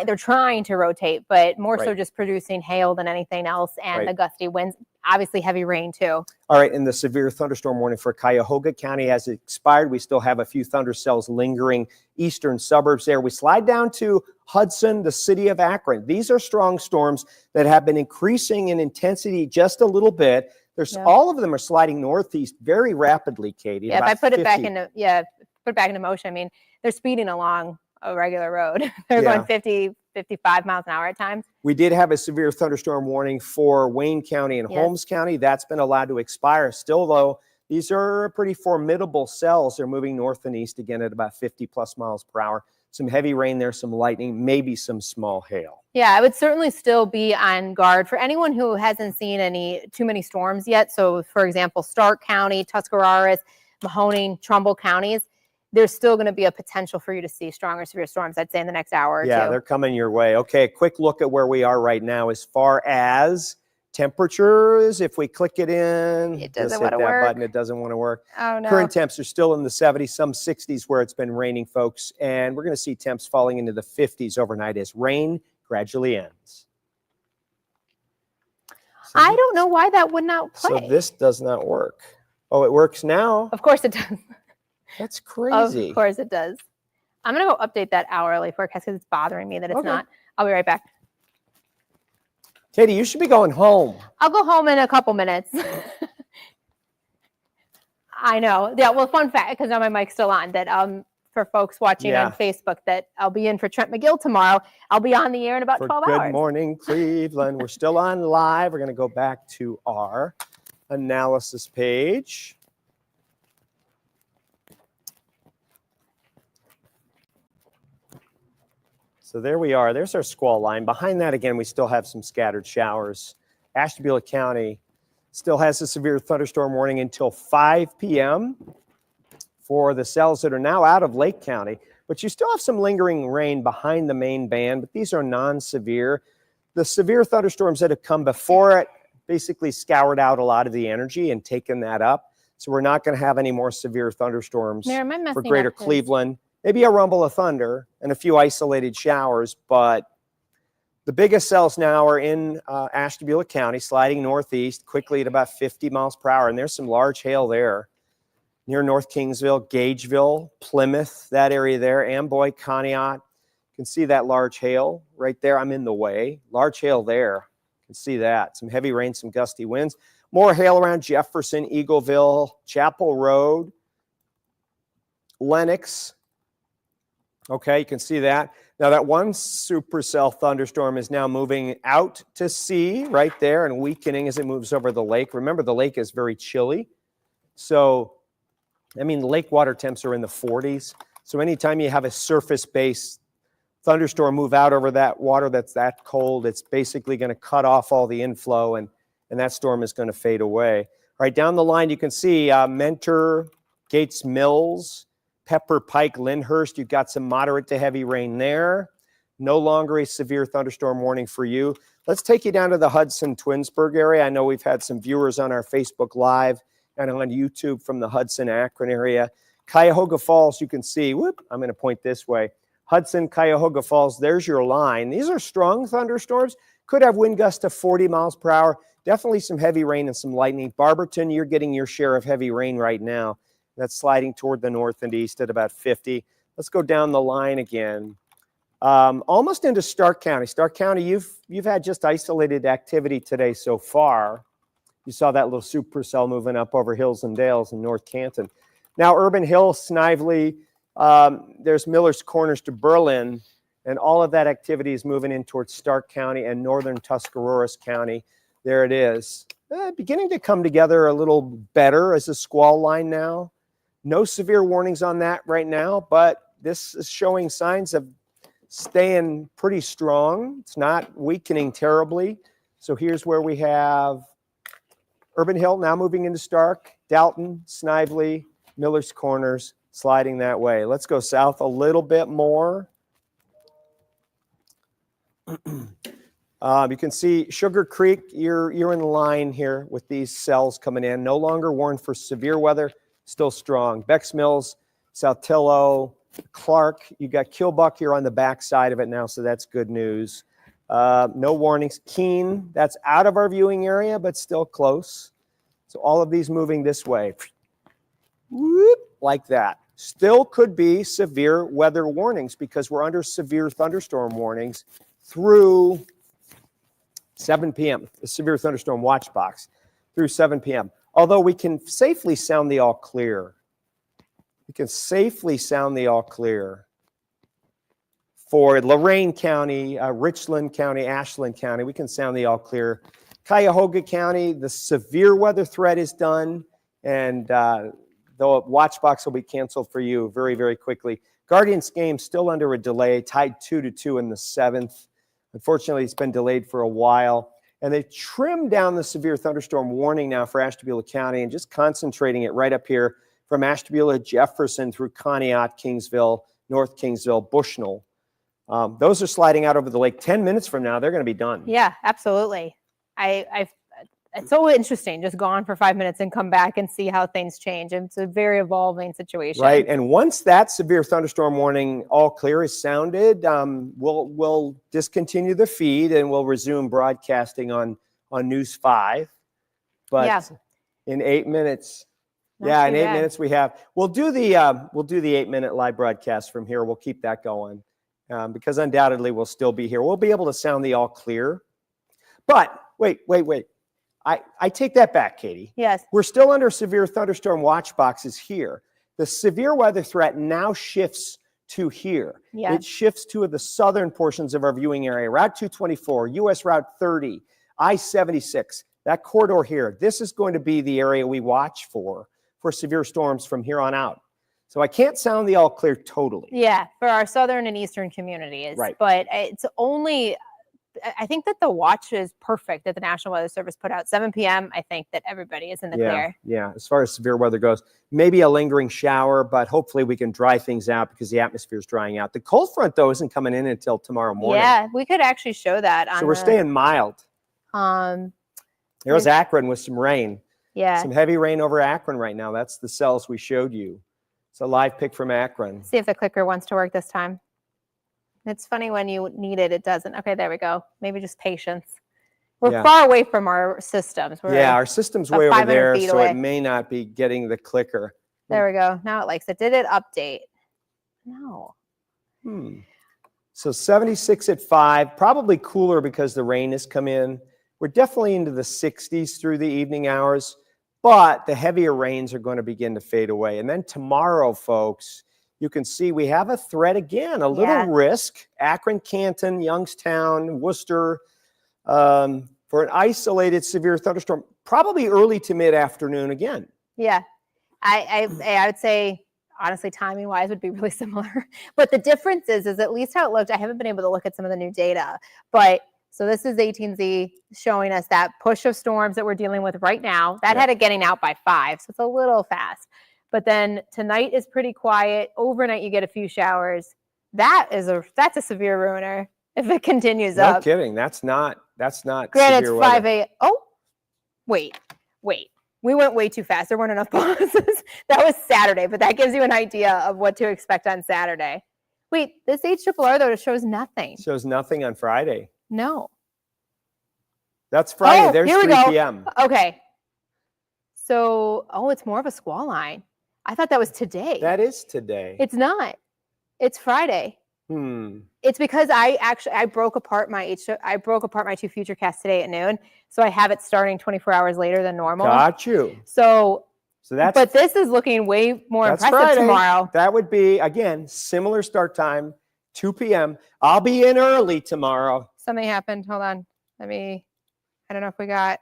they're trying to rotate, but more so just producing hail than anything else, and the gusty winds, obviously heavy rain too. All right, and the severe thunderstorm warning for Cuyahoga County has expired. We still have a few thunder cells lingering eastern suburbs there. We slide down to Hudson, the city of Akron. These are strong storms that have been increasing in intensity just a little bit. There's all of them are sliding northeast very rapidly, Katie. Yeah, if I put it back into motion, I mean, they're speeding along a regular road. They're going 50, 55 miles an hour at times. We did have a severe thunderstorm warning for Wayne County and Holmes County. That's been allowed to expire. Still, though, these are pretty formidable cells. They're moving north and east again at about 50 plus miles per hour. Some heavy rain there, some lightning, maybe some small hail. Yeah, I would certainly still be on guard for anyone who hasn't seen too many storms yet. So, for example, Stark County, Tuscarawas, Mahoning, Trumbull counties, there's still going to be a potential for you to see stronger severe storms, I'd say, in the next hour or two. Yeah, they're coming your way. Okay, a quick look at where we are right now as far as temperatures. If we click it in, it doesn't just want hit to that work. button. It doesn't want to work. Oh, no. Current temps are still in the 70s, some 60s where it's been raining, folks. And we're going to see temps falling into the 50s overnight as rain gradually ends. So I don't know why that would not play. So this does not work. Oh, it works now? Of course it does. That's crazy. Of course it does. I'm going to go update that hourly forecast because it's bothering me that it's not. I'll be right back. Katie, you should be going home. I'll go home in a couple minutes. I know. Yeah, well, fun fact, because now my mic's still on, that for folks watching on Facebook, that I'll be in for Trent McGill tomorrow. I'll be on the air in about 12 hours. Good morning, Cleveland. We're still on live. We're going to go back to our analysis page. So there we are. There's our squall line. Behind that, again, we still have some scattered showers. Ashtabula County still has a severe thunderstorm warning until 5 p.m. for the cells that are now out of Lake County. But you still have some lingering rain behind the main band, but these are non-severe. The severe thunderstorms that have come before it basically scoured out a lot of the energy and taken that up. So we're not going to have any more severe thunderstorms for greater Cleveland. Maybe a rumble of thunder and a few isolated showers, but the biggest cells now are in Ashtabula County, sliding northeast quickly at about 50 miles per hour. And there's some large hail there near North Kingsville, Gageville, Plymouth, that area there, Amboy, Conneaut. You can see that large hail right there. I'm in the way. Large hail there. You can see that. Some heavy rain, some gusty winds. More hail around Jefferson, Eagleville, Chapel Road, Lenox. Okay, you can see that. Now that one supercell thunderstorm is now moving out to sea right there and weakening as it moves over the lake. Remember, the lake is very chilly. So, I mean, the lake water temps are in the 40s. So anytime you have a surface-based thunderstorm move out over that water that's that cold, it's basically going to cut off all the inflow, and that storm is going to fade away. Right down the line, you can see Mentor, Gates Mills, Pepper, Pike, Lyndhurst. You've got some moderate to heavy rain there. No longer a severe thunderstorm warning for you. Let's take you down to the Hudson-Twinsburg area. I know we've had some viewers on our Facebook Live and on YouTube from the Hudson-Akron area. Cuyahoga Falls, you can see, whoop, I'm going to point this way. Hudson, Cuyahoga Falls, there's your line. These are strong thunderstorms. Could have wind gusts to 40 miles per hour. Definitely some heavy rain and some lightning. Barberton, you're getting your share of heavy rain right now. That's sliding toward the north and east at about 50. Let's go down the line again. Almost into Stark County. Stark County, you've had just isolated activity today so far. You saw that little supercell moving up over hills and dales in North Canton. Now, Urban Hill, Snively, there's Miller's Corners to Berlin, and all of that activity is moving in towards Stark County and northern Tuscarawas County. There it is. Beginning to come together a little better as a squall line now. No severe warnings on that right now, but this is showing signs of staying pretty strong. It's not weakening terribly. So here's where we have Urban Hill now moving into Stark, Dalton, Snively, Miller's Corners, sliding that way. Let's go south a little bit more. You can see Sugar Creek, you're in the line here with these cells coming in. No longer warned for severe weather, still strong. Bex Mills, Saltillo, Clark, you got Kilbuck here on the back side of it now, so that's good news. No warnings. Keene, that's out of our viewing area, but still close. So all of these moving this way. Whoop, like that. Still could be severe weather warnings because we're under severe thunderstorm warnings through 7 p.m., the severe thunderstorm watch box through 7 p.m. Although we can safely sound the all clear. We can safely sound the all clear for Lorain County, Richland County, Ashland County. We can sound the all clear. Cuyahoga County, the severe weather threat is done, and the watch box will be canceled for you very, very quickly. Guardians game still under a delay, tied 2-2 in the 7th. Unfortunately, it's been delayed for a while. And they've trimmed down the severe thunderstorm warning now for Ashtabula County and just concentrating it right up here from Ashtabula, Jefferson through Conneaut, Kingsville, North Kingsville, Bushnell. Those are sliding out over the lake. 10 minutes from now, they're going to be done. Yeah, absolutely. It's so interesting. Just go on for 5 minutes and come back and see how things change. It's a very evolving situation. Right. And once that severe thunderstorm warning all clear is sounded, we'll discontinue the feed and we'll resume broadcasting on News 5. But yeah. In 8 minutes. Not in too 8 bad. minutes we'll do the 8-minute live broadcast from here. We'll keep that going because undoubtedly we'll still be here. We'll be able to sound the all clear. But wait. I take that back, Katie. Yes. We're still under severe thunderstorm watch boxes here. The severe weather threat now shifts to here. Yeah. It shifts to the southern portions of our viewing area. Route 224, US Route 30, I-76, that corridor here. This is going to be the area we watch for severe storms from here on out. So I can't sound the all clear totally. Yeah, for our southern and eastern communities. Right. But it's only, I think that the watch is perfect that the National Weather Service put out 7 p.m. I think that everybody is in the clear. Yeah, as far as severe weather goes, maybe a lingering shower, but hopefully we can dry things out because the atmosphere is drying out. The cold front, though, isn't coming in until tomorrow morning. Yeah, we could actually show that. So we're staying mild. There's Akron with some rain. Yeah. Some heavy rain over Akron right now. That's the cells we showed you. It's a live pic from Akron. See if the clicker wants to work this time. It's funny when you need it, it doesn't. Okay, there we go. Maybe just patience. We're far away from our systems. Our system's way over 500 there, feet so away. it may not be getting the clicker. There we go. Now it likes it. Did it update? No. So 76 at 5, probably cooler because the rain has come in. We're definitely into the 60s through the evening hours, but the heavier rains are going to begin to fade away. And then tomorrow, folks, you can see we have a threat again, a little risk. Akron, Canton, Youngstown, Worcester, for an isolated severe thunderstorm, probably early to mid-afternoon again. Yeah. I would say honestly, timing wise would be really similar. But the difference is at least how it looked. I haven't been able to look at some of the new data, but so this is 18Z showing us that push of storms that we're dealing with right now. That had it getting out by 5, so it's a little fast. But then tonight is pretty quiet. Overnight, you get a few showers. That's a severe ruiner if it continues up. No kidding. That's not Granted, severe it's 5 weather. a.m. Oh, wait. We went way too fast. There weren't enough pauses. That was Saturday, but that gives you an idea of what to expect on Saturday. Wait, this HRRR, though, shows nothing. Shows nothing on Friday. No. That's Friday. Oh, There's here we 3 go. p.m. Okay. So, it's more of a squall line. I thought that was today. That is today. It's not. It's Friday. It's because I broke apart my 2 future casts today at noon, so I have it starting 24 hours later than normal. Got you. So that's. But this is looking way more impressive Friday. tomorrow. That would be, again, similar start time, 2 p.m. I'll be in early tomorrow. Something happened. Hold on. I don't know if we got.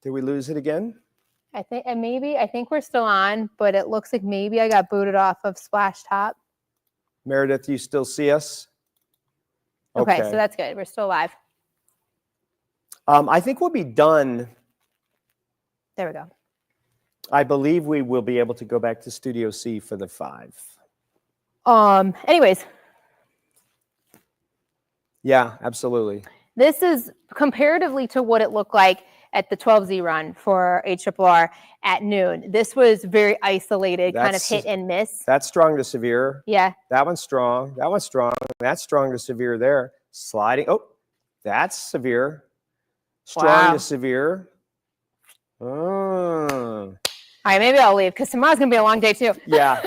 Did we lose it again? I think we're still on, but it looks like maybe I got booted off of Splash Top. Meredith, you still see us? Okay, so that's good. We're still live. I think we'll be done. There we go. I believe we will be able to go back to Studio C for the 5. Anyways. Yeah, absolutely. This is comparatively to what it looked like at the 12Z run for HRRR at noon. This was very isolated, kind of hit and miss. That's strong to severe. Yeah. That one's strong. That one's strong. That's strong to severe there. Sliding. Oh, that's severe. Strong to severe. All right, maybe I'll leave because tomorrow's going to be a long day too. Yeah.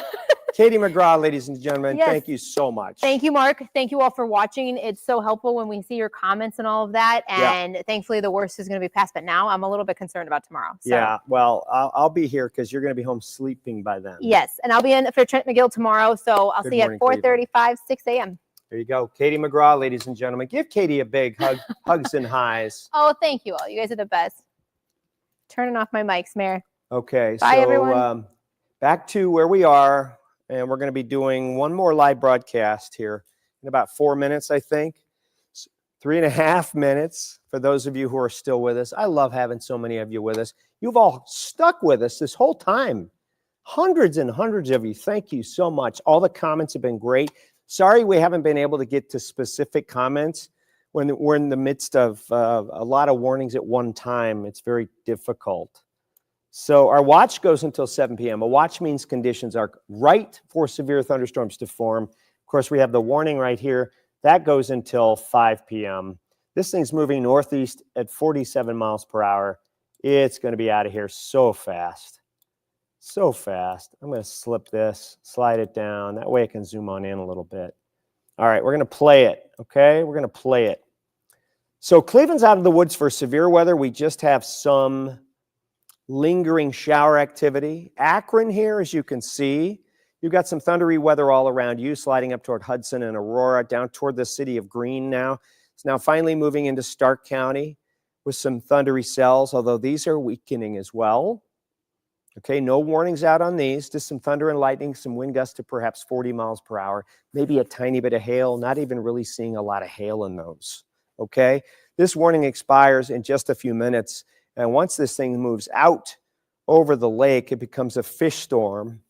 Katie McGraw, ladies and gentlemen, thank you so much. Thank you, Mark. Thank you all for watching. It's so helpful when we see your comments and all of that. And thankfully, the worst is going to be past. But now I'm a little bit concerned about tomorrow. So. Yeah, well, I'll be here because you're going to be home sleeping by then. Yes, and I'll be in for Trent McGill tomorrow. So I'll see you at 4:35, 6 a.m. There you go. Katie McGraw, ladies and gentlemen. Give Katie a big hug. Hugs and highs. Oh, thank you all. You guys are the best. Turning off my mics, Mayor. Okay, bye, so everyone. Back to where we are. And we're going to be doing one more live broadcast here in about 4 minutes, I think. 3.5 minutes for those of you who are still with us. I love having so many of you with us. You've all stuck with us this whole time. Hundreds and hundreds of you. Thank you so much. All the comments have been great. Sorry we haven't been able to get to specific comments when we're in the midst of a lot of warnings at one time. It's very difficult. So our watch goes until 7 p.m. A watch means conditions are right for severe thunderstorms to form. Of course, we have the warning right here. That goes until 5 p.m. This thing's moving northeast at 47 miles per hour. It's going to be out of here so fast. So fast. I'm going to slip this, slide it down. That way I can zoom on in a little bit. All right, we're going to play it, okay? We're going to play it. So Cleveland's out of the woods for severe weather. We just have some lingering shower activity. Akron here, as you can see, you've got some thundery weather all around you, sliding up toward Hudson and Aurora, down toward the city of Greene now. It's now finally moving into Stark County with some thundery cells, although these are weakening as well. Okay, no warnings out on these. Just some thunder and lightning, some wind gusts to perhaps 40 miles per hour, maybe a tiny bit of hail, not even really seeing a lot of hail in those. Okay, this warning expires in just a few minutes. And once this thing moves out over the lake, it becomes a fish storm,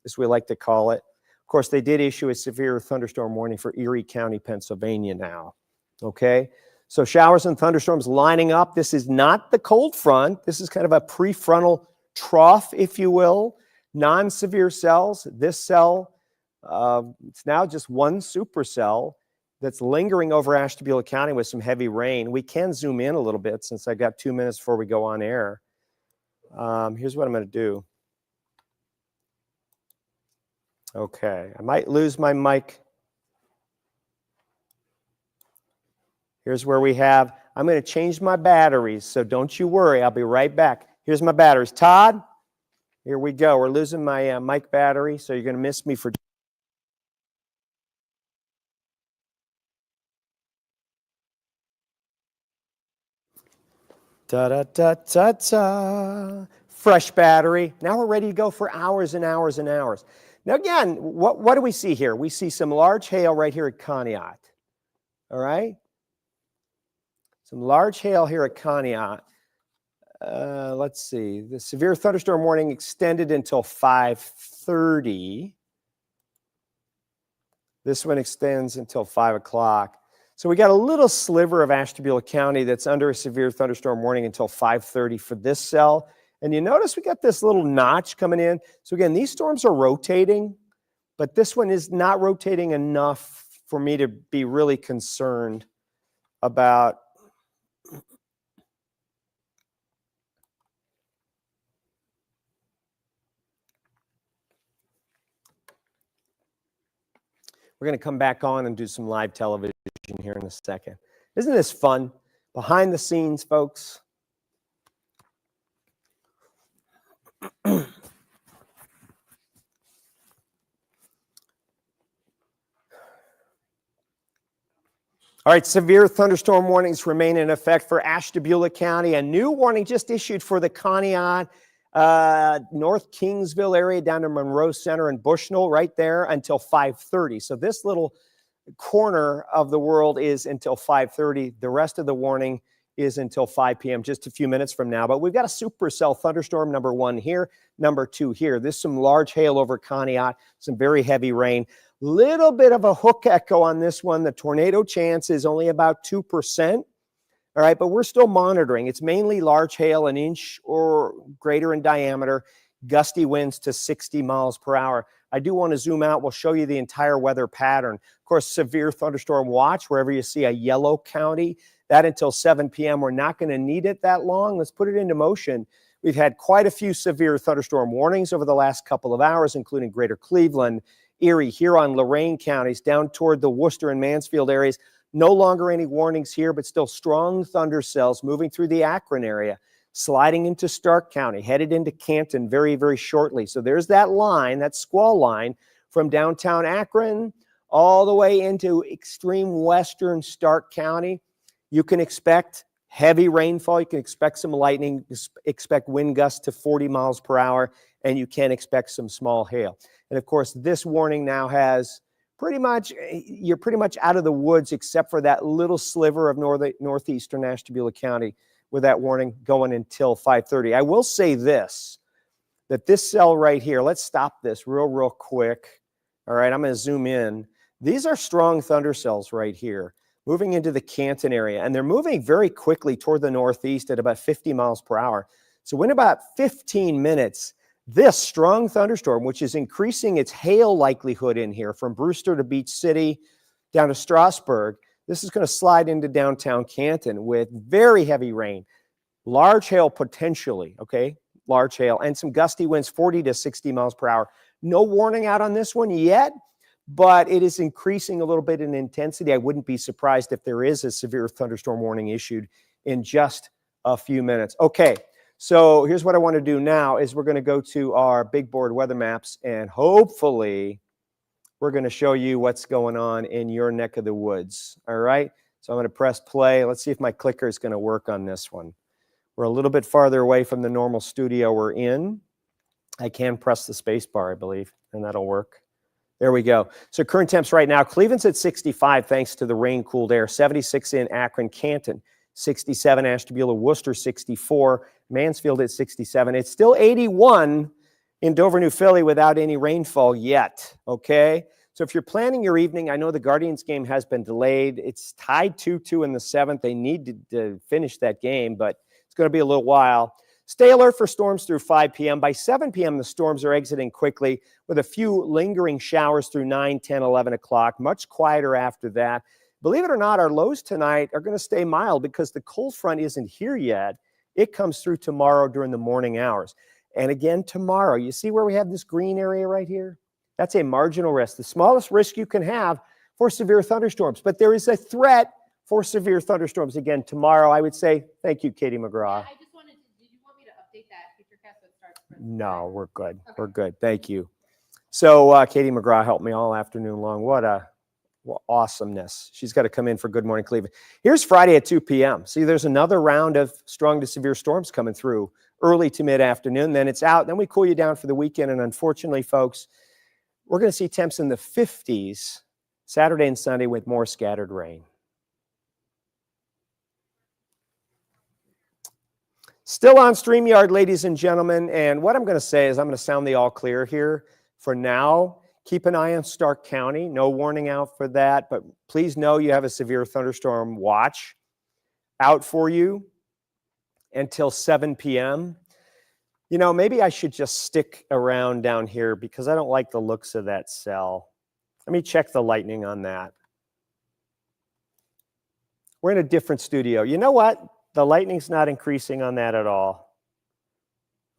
as we like to call it. Of course, they did issue a severe thunderstorm warning for Erie County, Pennsylvania now. Okay, so showers and thunderstorms lining up. This is not the cold front. This is kind of a prefrontal trough, if you will. Non-severe cells. This cell, it's now just one supercell that's lingering over Ashtabula County with some heavy rain. We can zoom in a little bit since I got 2 minutes before we go on air. Here's what I'm going to do. Okay, I might lose my mic. Here's where we have, I'm going to change my batteries, so don't you worry, I'll be right back. Here's my batteries. Todd, here we go. We're losing my mic battery, so you're going to miss me for da-da-da-da-da. Fresh battery. Now we're ready to go for hours and hours and hours. Now, again, what do we see here? We see some large hail right here at Conneaut. All right? Some large hail here at Conneaut. Let's see. The severe thunderstorm warning extended until 5:30. This one extends until 5 o'clock. So we got a little sliver of Ashtabula County that's under a severe thunderstorm warning until 5:30 for this cell. And you notice we got this little notch coming in. So again, these storms are rotating, but this one is not rotating enough for me to be really concerned about. We're going to come back on and do some live television here in a second. Isn't this fun? Behind the scenes, folks. All right, severe thunderstorm warnings remain in effect for Ashtabula County. A new warning just issued for the Conneaut, North Kingsville area down to Monroe Center and Bushnell right there until 5:30. So this little corner of the world is until 5:30. The rest of the warning is until 5 p.m., just a few minutes from now. But we've got a supercell thunderstorm, number 1 here, number 2 here. There's some large hail over Conneaut, some very heavy rain. Little bit of a hook echo on this one. The tornado chance is only about 2%. All right, but we're still monitoring. It's mainly large hail, an inch or greater in diameter, gusty winds to 60 miles per hour. I do want to zoom out. We'll show you the entire weather pattern. Of course, severe thunderstorm watch, wherever you see a yellow county, that until 7 p.m. We're not going to need it that long. Let's put it into motion. We've had quite a few severe thunderstorm warnings over the last couple of hours, including Greater Cleveland, Erie, Huron, Lorain counties, down toward the Worcester and Mansfield areas. No longer any warnings here, but still strong thunder cells moving through the Akron area, sliding into Stark County, headed into Canton very, very shortly. So there's that line, that squall line from downtown Akron all the way into extreme western Stark County. You can expect heavy rainfall. You can expect some lightning, expect wind gusts to 40 miles per hour, and you can expect some small hail. And of course, this warning now has you're pretty much out of the woods except for that little sliver of northeastern Ashtabula County with that warning going until 5:30. I will say this, that this cell right here, let's stop this real quick. All right, I'm going to zoom in. These are strong thunder cells right here, moving into the Canton area, and they're moving very quickly toward the northeast at about 50 miles per hour. So in about 15 minutes, this strong thunderstorm, which is increasing its hail likelihood in here from Brewster to Beach City down to Strasburg, this is going to slide into downtown Canton with very heavy rain, large hail potentially, okay? Large hail, and some gusty winds 40 to 60 miles per hour. No warning out on this one yet, but it is increasing a little bit in intensity. I wouldn't be surprised if there is a severe thunderstorm warning issued in just a few minutes. Okay. So here's what I want to do now is we're going to go to our big board weather maps, and hopefully we're going to show you what's going on in your neck of the woods. All right. So I'm going to press play. Let's see if my clicker is going to work on this one. We're a little bit farther away from the normal studio we're in. I can press the space bar, I believe, and that'll work. There we go. So current temps right now, Cleveland's at 65 thanks to the rain-cooled air, 76 in Akron, Canton, 67 Ashtabula, Worcester, 64, Mansfield at 67. It's still 81 in Dover, New Philly without any rainfall yet, okay? So if you're planning your evening, I know the Guardians game has been delayed. It's tied 2-2 in the 7th. They need to finish that game, but it's going to be a little while. Stay alert for storms through 5 p.m. By 7 p.m., the storms are exiting quickly with a few lingering showers through 9, 10, 11 o'clock. Much quieter after that. Believe it or not, our lows tonight are going to stay mild because the cold front isn't here yet. It comes through tomorrow during the morning hours. And again, tomorrow, you see where we have this green area right here? That's a marginal risk, the smallest risk you can have for severe thunderstorms. But there is a threat for severe thunderstorms again tomorrow. I would say, thank you, Katie McGraw. I just wanted to, did you want me to update that futurecast that starts? No, we're good. Okay. We're good. Thank you. So Katie McGraw helped me all afternoon long. What awesomeness. She's got to come in for Good Morning Cleveland. Here's Friday at 2 p.m. See, there's another round of strong to severe storms coming through early to mid-afternoon. Then it's out. Then we cool you down for the weekend. And unfortunately, folks, We're going to see temps in the 50s Saturday and Sunday with more scattered rain. Still on StreamYard, ladies and gentlemen, and what I'm going to say is I'm going to sound the all clear here. For now, keep an eye on Stark County. No warning out for that, but please know you have a severe thunderstorm watch out for you until 7 p.m. You know, maybe I should just stick around down here because I don't like the looks of that cell. Let me check the lightning on that. We're in a different studio. You know what? The lightning's not increasing on that at all.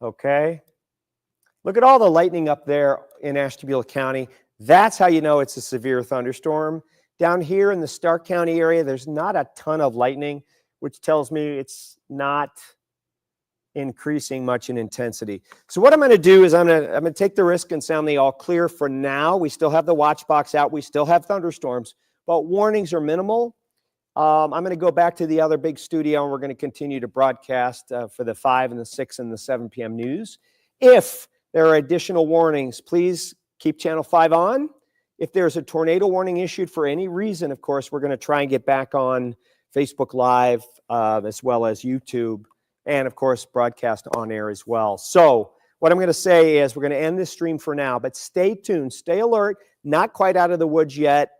Okay? Look at all the lightning up there in Ashtabula County. That's how you know it's a severe thunderstorm. Down here in the Stark County area, there's not a ton of lightning, which tells me it's not increasing much in intensity. So what I'm going to do is I'm going to take the risk and sound the all clear for now. We still have the watch box out. We still have thunderstorms, but warnings are minimal. I'm going to go back to the other big studio, and we're going to continue to broadcast for the 5 and the 6 and the 7 p.m. news. If there are additional warnings, please keep Channel 5 on. If there's a tornado warning issued for any reason, of course, we're going to try and get back on Facebook Live as well as YouTube, and, of course, broadcast on air as well. So what I'm going to say is we're going to end this stream for now, but stay tuned, stay alert, not quite out of the woods yet,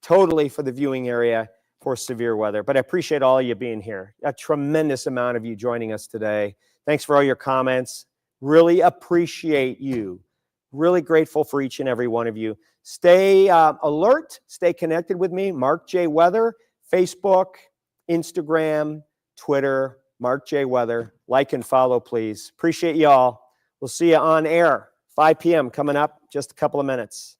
totally for the viewing area for severe weather. But I appreciate all of you being here. A tremendous amount of you joining us today. Thanks for all your comments. Really appreciate you. Really grateful for each and every one of you. Stay alert. Stay connected with me. Mark J. Weather, Facebook, Instagram, Twitter, Mark J. Weather. Like and follow, please. Appreciate you all. We'll see you on air. 5 p.m. coming up, just a couple of minutes.